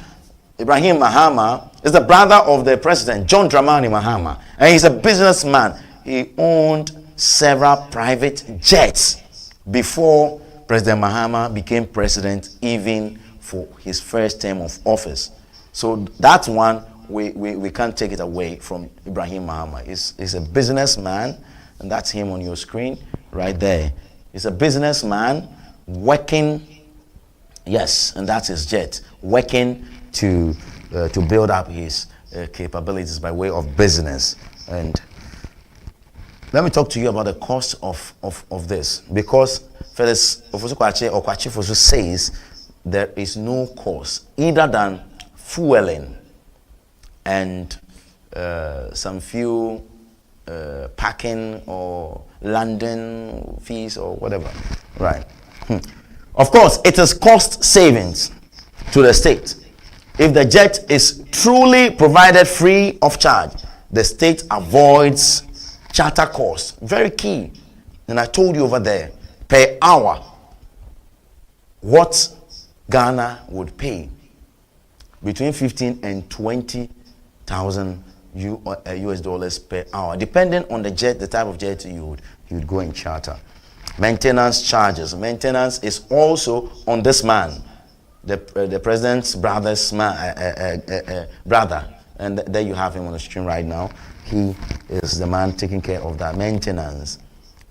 Ibrahim Mahama, is the brother of the president, John Dramani Mahama, and he's a businessman. He owned several private jets before President Mahama became president, even for his first term of office. So that one, we can't take it away from Ibrahim Mahama. He's a businessman, and that's him on your screen right there. He's a businessman working, yes, and that's his jet, working to build up his capabilities by way of business. And let me talk to you about the cost of this, because Felix Kwachi says there is no cost either than fueling and some few parking or landing fees or whatever, right? Of course, it is cost savings to the state. If the jet is truly provided free of charge, the state avoids charter costs. Very key. And I told you over there, per hour, what Ghana would pay between 15 and 20,000 US dollars per hour, depending on the jet, the type of jet you would go and charter. Maintenance charges. Maintenance is also on this man, the president's brother's brother, and there you have him on the screen right now. He is the man taking care of that maintenance.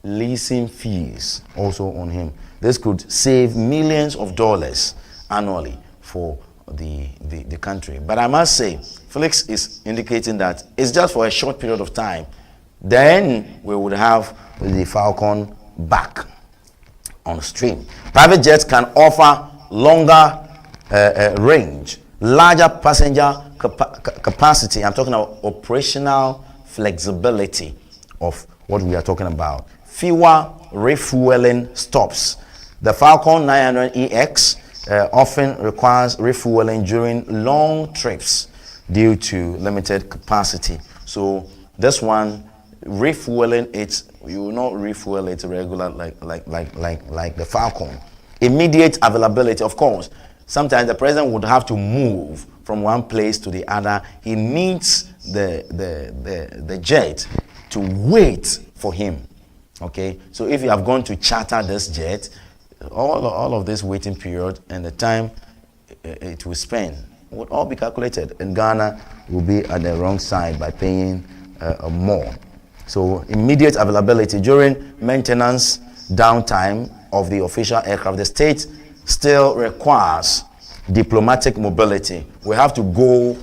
Leasing fees also on him. This could save millions of dollars annually for the country. But I must say, Felix is indicating that it's just for a short period of time. Then we would have the Falcon back on stream. Private jets can offer longer range, larger passenger capacity. I'm talking about operational flexibility of what we are talking about. Fewer refueling stops. The Falcon 900EX often requires refueling during long trips due to limited capacity. So this one, refueling it, you will not refuel it regular like the Falcon. Immediate availability, of course. Sometimes the president would have to move from one place to the other. He needs the jet to wait for him. Okay, so if you have gone to charter this jet, all of this waiting period and the time it will spend would all be calculated, and Ghana will be at the wrong side by paying more. So immediate availability during maintenance downtime of the official aircraft. The state still requires diplomatic mobility. We have to go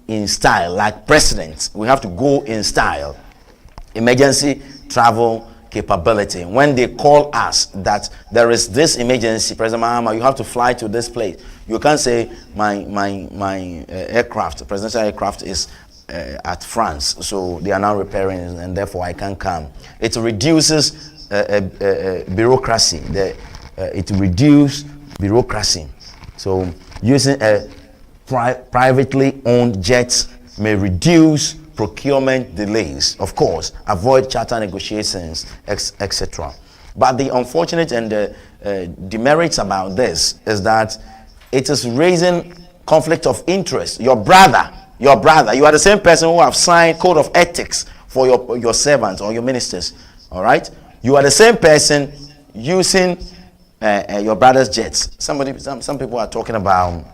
in style, like presidents. We have to go in style. Emergency travel capability. When they call us that there is this emergency, President Mahama, you have to fly to this place. You can't say my aircraft, presidential aircraft is at France, so they are now repairing it, and therefore I can't come. It reduces bureaucracy. It reduces bureaucracy. So using a privately owned jets may reduce procurement delays, of course, avoid charter negotiations, etc. But the unfortunate and the demerits about this is that it is raising conflict of interest. Your brother, you are the same person who have signed code of ethics for your servants or your ministers, all right? You are the same person using your brother's jets. Some people are talking about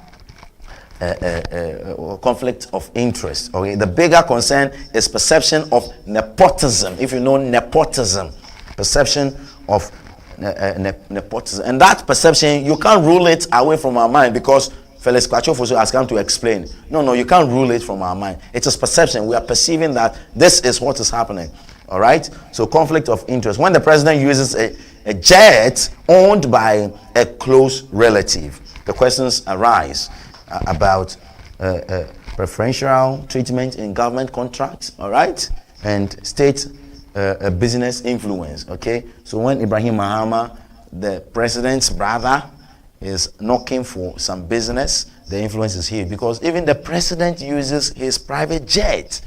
conflict of interest. Okay, the bigger concern is perception of nepotism. If you know nepotism, perception of nepotism, and that perception you can't rule it away from our mind, because Felix Kwachofosu has come to explain. No, you can't rule it from our mind. It is perception. We are perceiving that this is what is happening. All right. So conflict of interest when the president uses a jet owned by a close relative, the questions arise about preferential treatment in government contracts, all right, and state business influence. Okay, so when Ibrahim Mahama, the president's brother, is knocking for some business, the influence is here, because even the president uses his private jet.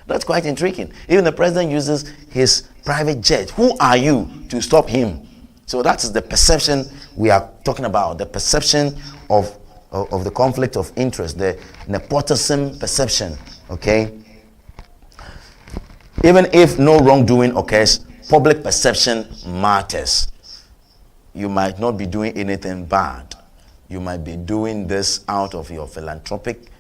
That's quite intriguing. Even the president uses his private jet. Who are you to stop him? So that's the perception we are talking about, the perception of the conflict of interest, the nepotism perception, okay? Even if no wrongdoing occurs, public perception matters. You might not be doing anything bad. You might be doing this out of your philanthropic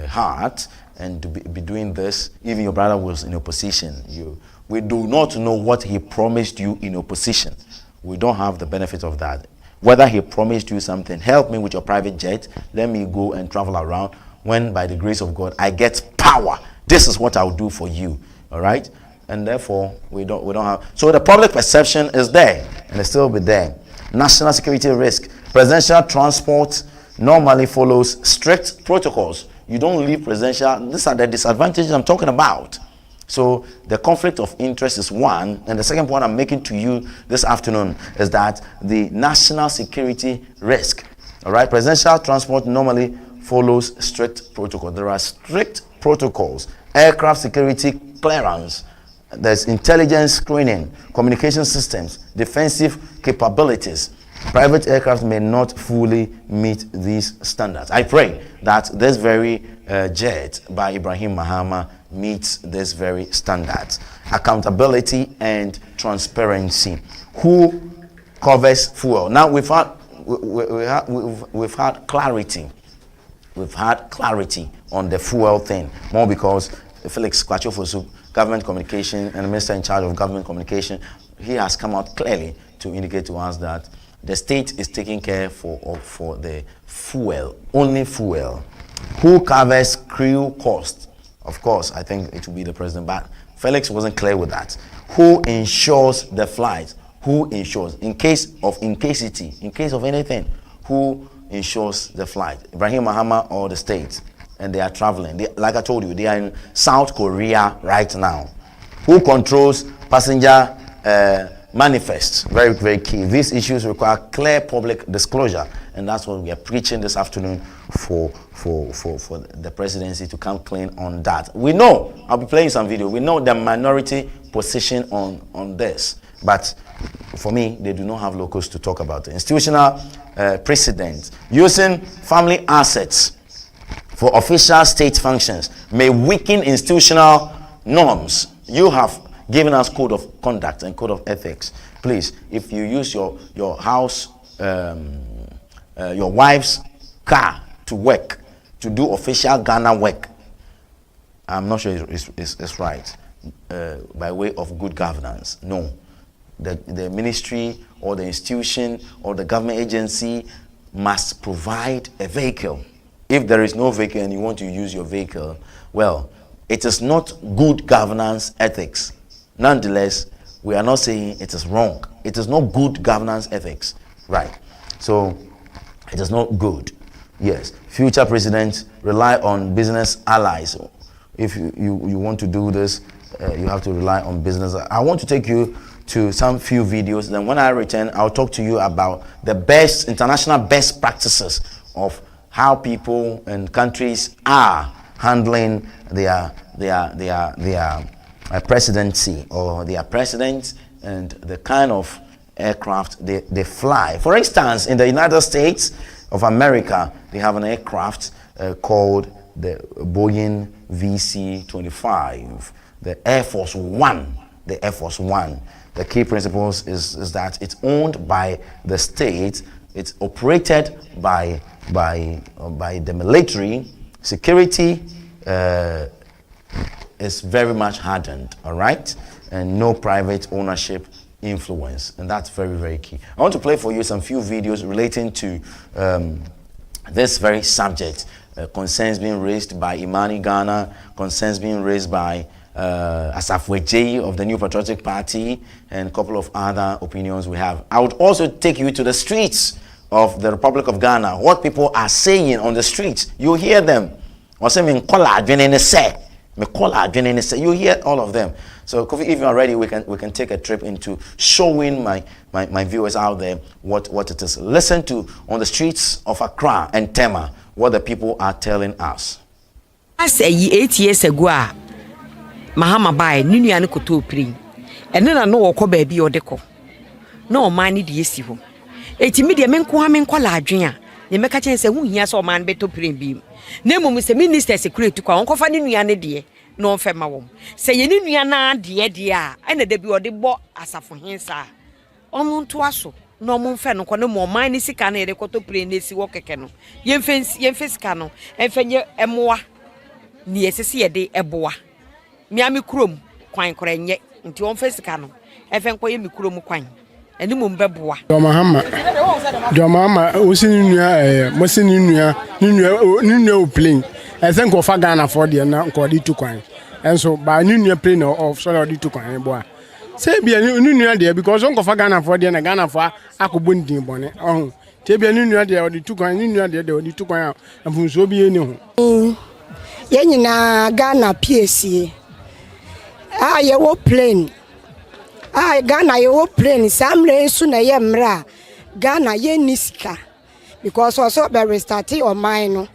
heart, and to be doing this, even your brother was in opposition. We do not know what he promised you in opposition. We don't have the benefit of that. Whether he promised you something, help me with your private jet, let me go and travel around, when by the grace of God I get power, this is what I'll do for you. All right? And therefore we don't have. So the public perception is there, and it still be there. National security risk. Presidential transport normally follows strict protocols. You don't leave presidential. These are the disadvantages I'm talking about. So the conflict of interest is one, and the second point I'm making to you this afternoon is that the national security risk. All right, presidential transport normally follows strict protocol. There are strict protocols: aircraft security clearance, there's intelligence screening, communication systems, defensive capabilities. Private aircraft may not fully meet these standards. I pray that this very jet by Ibrahim Mahama meets this very standards. Accountability and transparency. Who covers fuel? Now we've had clarity. We've had clarity on the fuel thing, more because Felix Kwachofosu, government communication and minister in charge of government communication, he has come out clearly to indicate to us that the state is taking care for the fuel, only fuel. Who covers crew cost? Of course, I think it will be the president, but Felix wasn't clear with that. Who insures the flight? Who insures? In case of incasity, in case of anything, who insures the flight? Ibrahim Mahama or the state? And they are traveling. Like I told you, they are in South Korea right now. Who controls passenger manifests? Very, very key. These issues require clear public disclosure, and that's what we are preaching this afternoon for the presidency to come clean on that. We know, I'll be playing some video, we know the minority position on this, but for me, they do not have locals to talk about it. Institutional precedent. Using family assets for official state functions may weaken institutional norms. You have given us code of conduct and code of ethics. Please, if you use your house, your wife's car to work, to do official Ghana work, I'm not sure it's right, by way of good governance. No. The ministry or the institution or the government agency must provide a vehicle. If there is no vehicle and you want to use your vehicle, well, it is not good governance ethics. Nonetheless, we are not saying it is wrong. It is not good governance ethics, right? So it is not good. Yes, future presidents rely on business allies. If you want to do this, you have to rely on business. I want to take you to some few videos. Then when I return, I'll talk to you about the best international best practices of how people and countries are handling their presidency or their presidents and the kind of aircraft they fly. For instance, in the United States of America, they have an aircraft called the Boeing VC-25, the Air Force One. The Air Force One. The key principles is that it's owned by the state, it's operated by the military. Security is very much hardened, all right, and no private ownership influence, and that's very, very key. I want to play for you some few videos relating to this very subject. Concerns being raised by Imani Ghana, concerns being raised by Asaf Wejeyi of the New Patriotic Party, and a couple of other opinions we have. I would also take you to the streets of the Republic of Ghana, what people are saying on the streets. You hear them. You hear all of them. So Kofi, if you are ready, we can take a trip into showing my viewers out there what it is. Listen to on the streets of Accra and Tema what the people are telling us. I say 8 years ago, Mahama buy ninu ya koto prin. Ene na no woko ba bi odeko. No man ni de esi ho. Eti me de menko ha menko la adwen a. Ne meka chen se hu hia so man beto prin bi. Na mum se minister security kwa onko fa ne nua ne de no fe ma wom. Se ye ne nua na de a ene da bi ode bo asafo hensa. Omuntu aso no mo mfe no ko ne mo man ni sika na ye koto prin na esi wo keke no. Yemfe sika no. Enfenye emoa. Ni esese ye de eboa. Miami krom kwan korenye nti on fesika no efen koye mi krom kwan eni mo mbeboa do mama osini nua mosini nua o plane esen ko fa Ghana for de na ko di tu kwan enso ba nua plane of so di tu kwan bo a se bia nua de because on ko fa Ghana for de na Ghana for akobo ndin bone ohun te bia nua de o di tu kwan nua de o di tu kwan afunso bi eni ho ye nyina Ghana PSA ye wo plane Ghana ye wo plane samre nsu na ye mra Ghana ye nisika because also be restart o mine no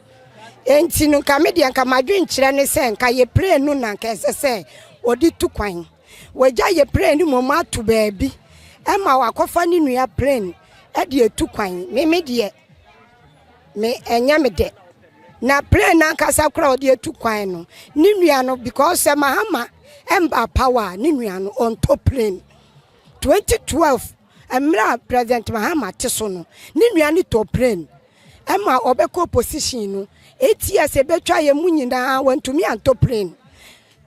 enti no ka media ka madwen kire ne se nka ye plane no na nka se odi tu kwan waja ye plane mo ma to baabi e ma wakofa ni nua plane e de tu kwan me de me enya me de na plane na kasa kra odi tu kwan no ni nua no because Mahama Emba power ninuano on top plane 2012 Emra President Mahama Tisono ninuani top plane Emma obeko position no 8 years ebetwa ye munyina want to me on top plane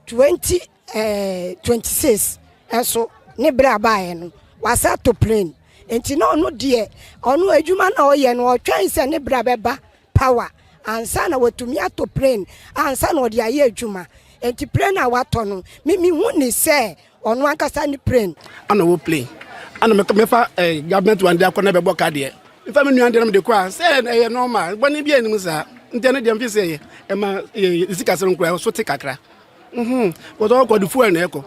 2026 eso ne bra bae no wasa top plane enti no no de ono adwuma na oye no otwan se ne bra beba power ansa na watumi ato plane ansa na odi aye adwuma enti plane a wato no mi hu ni se ono akasa ni plane ana wo plane ana me fa government one dey akona be boka de ifa me nuan de na me de kwa se e normal boni bi anim sa ntene de mfi se e ma isika se nkura so te kakra wo do ko du fu na eko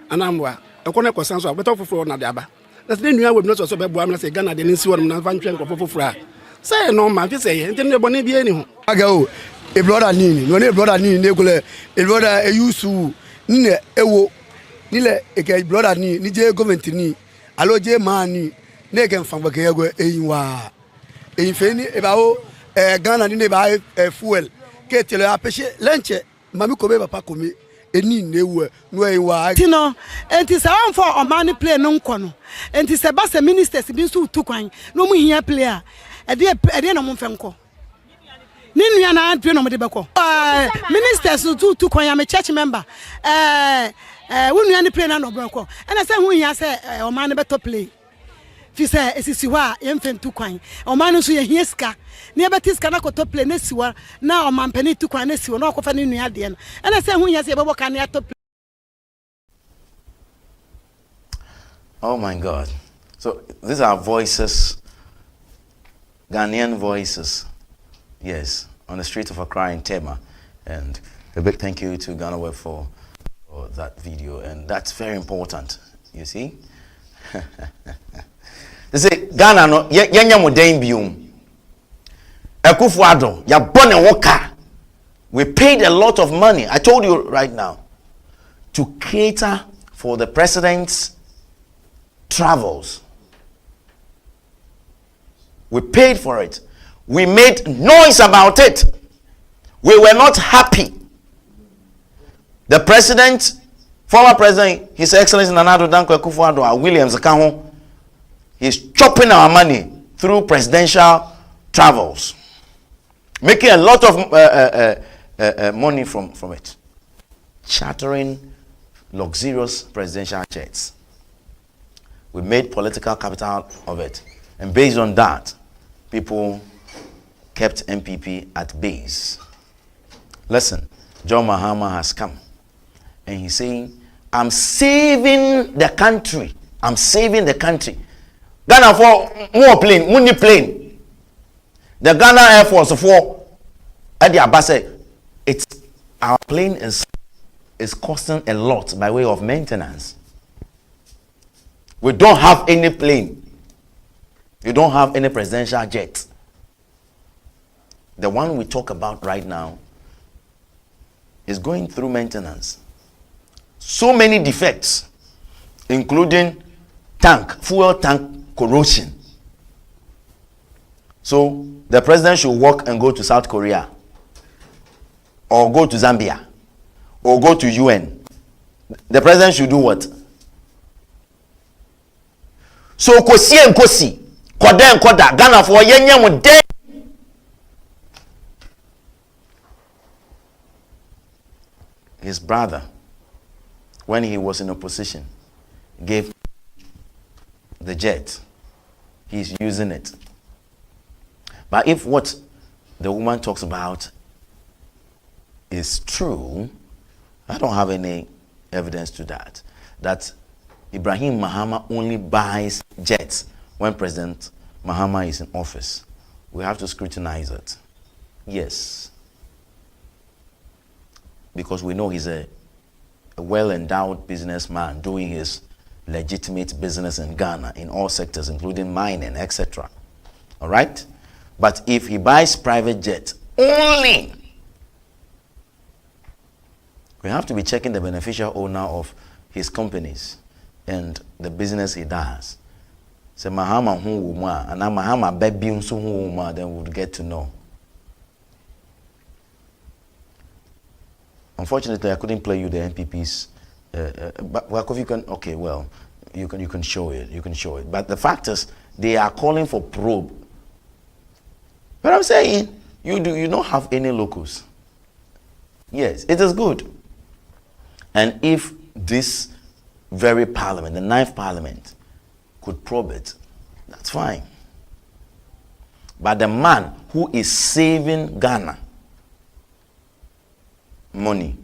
ana mwa eko na ko sanso abeto foforo na de aba na se nuan we bi no so be boa me na se Ghana de nsi won na fa ntwen ko foforo a se normal mfi se ntene boni bi ani ho aga o e brother nini no ne brother nini ne kule e brother e yusu ni ewo ni le e ke brother ni je government ni alo je mani ne ke mfa gbeke ego eyinwa eyinfe ni e ba o Ghana ni ne ba fuel ke tele apeshe lenche mami ko be papa ko mi eni newu no eyinwa tino enti se wan for o mani play no nko no enti se ba se ministers bi so tu kwan no mu hia player e de no mu mfe nko Ninu na antwe no mede beko ministers tu kwan ya me church member wonu ya ni play na no beko na say hu ya say o man beto play fi sɛ esisi hɔ a yɛmfa ntu kwan ɔman no nso yɛhia sika ne yɛbɛte sika no akɔtɔ plane no si hɔ na ɔmampani tu kwan no si hɔ na ɔkɔfa ne nua adeɛ no ɛna sɛ ho hia sɛ yɛbɛbɔ ka ne atɔ plane. Oh my God. So these are voices, Ghanaian voices, yes, on the street of Accra in Tema. And a big thank you to Ghana Web for that video. And that's very important, you see. They say, Ghana no, yenya modern bium. Ekufuado, ya born and waka. We paid a lot of money, I told you right now, to cater for the president's travels. We paid for it. We made noise about it. We were not happy. The president, former president, His Excellency Nana Addo Dankwa Akufo-Addo, Williams Akaho, he's chopping our money through presidential travels, making a lot of money from it, chartering luxurious presidential jets. We made political capital of it, and based on that, people kept MPP at base. Listen, John Mahama has come, and he's saying, I'm saving the country. I'm saving the country. Ghana for more plane, money plane. The Ghana Air Force for at the Abase, it's our plane is costing a lot by way of maintenance. We don't have any plane. You don't have any presidential jet. The one we talk about right now is going through maintenance. So many defects, including fuel tank corrosion. So the president should walk and go to South Korea, or go to Zambia, or go to UN. The president should do what? So kosi and kosi, koda and koda, Ghana for yenye mo de. His brother, when he was in opposition, gave the jet. He's using it. But if what the woman talks about is true, I don't have any evidence to that. That Ibrahim Mahama only buys jets when President Mahama is in office. We have to scrutinize it. Yes. Because we know he's a well-endowed businessman doing his legitimate business in Ghana in all sectors, including mining, etc. All right? But if he buys private jet only, we have to be checking the beneficial owner of his companies and the business he does. Say Mahama hu uma, and Mahama baby unsu hu uma, then we'll get to know. Unfortunately, I couldn't play you the MPP's. But Kofi, you can. Okay, well, you can show it. You can show it. But the fact is, they are calling for probe. But I'm saying, you don't have any locals. Yes, it is good. And if this very parliament, the 9th parliament, could probe it, that's fine. But the man who is saving Ghana money,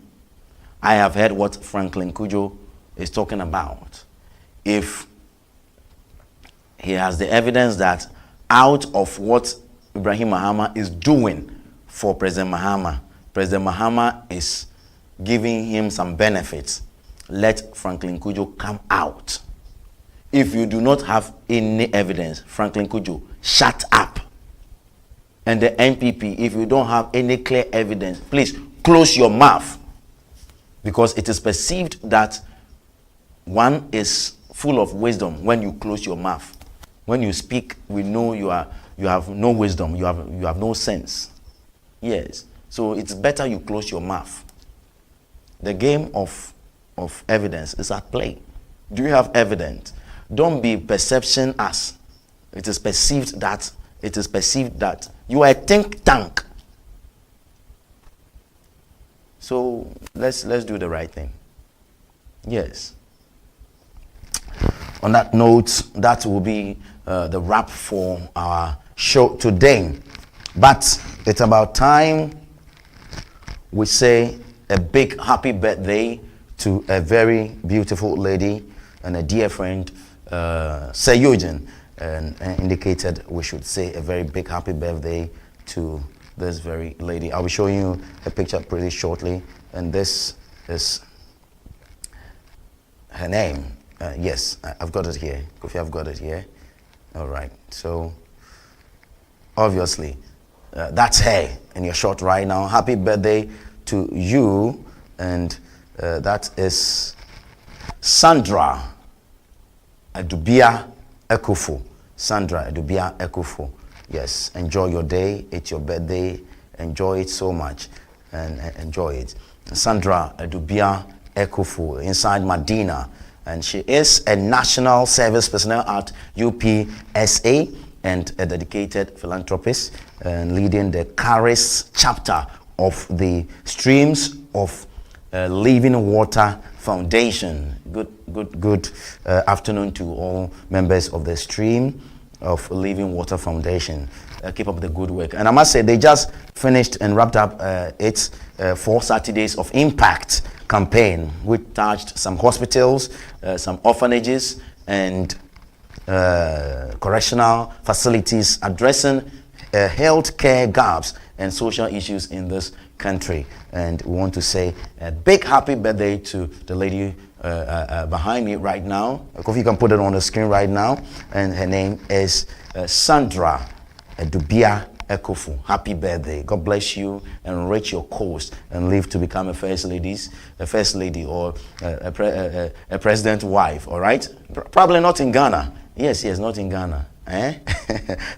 I have heard what Franklin Kujo is talking about. If he has the evidence that out of what Ibrahim Mahama is doing for President Mahama is giving him some benefits, let Franklin Kujo come out. If you do not have any evidence, Franklin Kujo, shut up. And the NPP, if you don't have any clear evidence, please close your mouth. Because it is perceived that one is full of wisdom when you close your mouth. When you speak, we know you have no wisdom, you have no sense. Yes. So it's better you close your mouth. The game of evidence is at play. Do you have evidence? Don't be perception as. It is perceived that you are a think tank. So let's do the right thing. Yes. on that note, that will be the wrap for our show today. But it's about time we say a big happy birthday to a very beautiful lady and a dear friend, Sir Eugene, and indicated we should say a very big happy birthday to this very lady. I'll be showing you a picture pretty shortly, and this is her name. Yes, I've got it here. Kofi, I've got it here. All right, so obviously that's her in your shot right now. Happy birthday to you, and that is Sandra Adubia Ekufo. Sandra Adubia Ekufo. Yes, enjoy your day. It's your birthday. Enjoy it so much, and enjoy it. Sandra Adubia Ekufo inside Medina, and she is a national service personnel at UPSA and a dedicated philanthropist, and leading the Caris chapter of the Streams of Living Water Foundation. Good afternoon to all members of the Stream of Living Water Foundation. Keep up the good work. And I must say, they just finished and wrapped up its 4 Saturdays of Impact campaign, which touched some hospitals, some orphanages, and correctional facilities, addressing health care gaps and social issues in this country. And we want to say a big happy birthday to the lady behind me right now. Kofi, you can put it on the screen right now. And her name is Sandra Adubia Ekufo. Happy birthday. God bless you and enrich your cause and live to become a first lady or a president wife. All right? Probably not in Ghana. Yes, not in Ghana.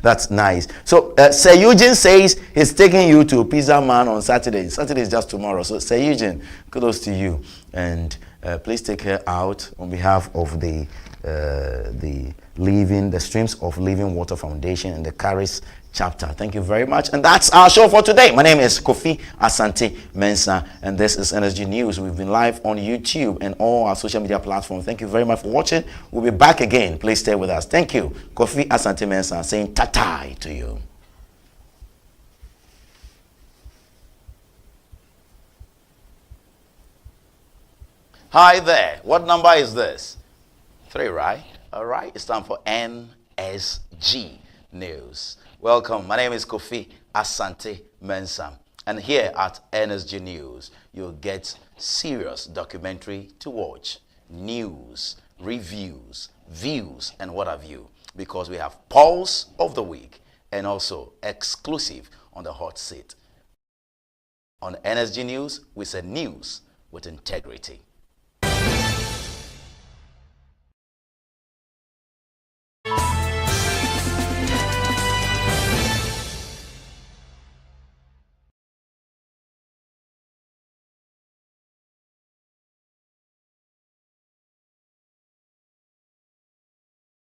That's nice. So Sir Eugene says he's taking you to Pizza Man on Saturday. Saturday is just tomorrow. So Sir Eugene, kudos to you, and please take her out on behalf of the Streams of Living Water Foundation and the Caris chapter. Thank you very much. And that's our show for today. My name is Kofi Asante Mensah, and this is NSG News. We've been live on YouTube and all our social media platforms. Thank you very much for watching. We'll be back again. Please stay with us. Thank you. Kofi Asante Mensah saying tatai to you. Hi there. What number is this? 3, right? All right. It's time for NSG News. Welcome. My name is Kofi Asante Mensah. And here at NSG News, you'll get serious documentary to watch, news, reviews, views, and what have you. Because we have Pulse of the Week and also exclusive on the hot seat. On NSG News, we say news with integrity.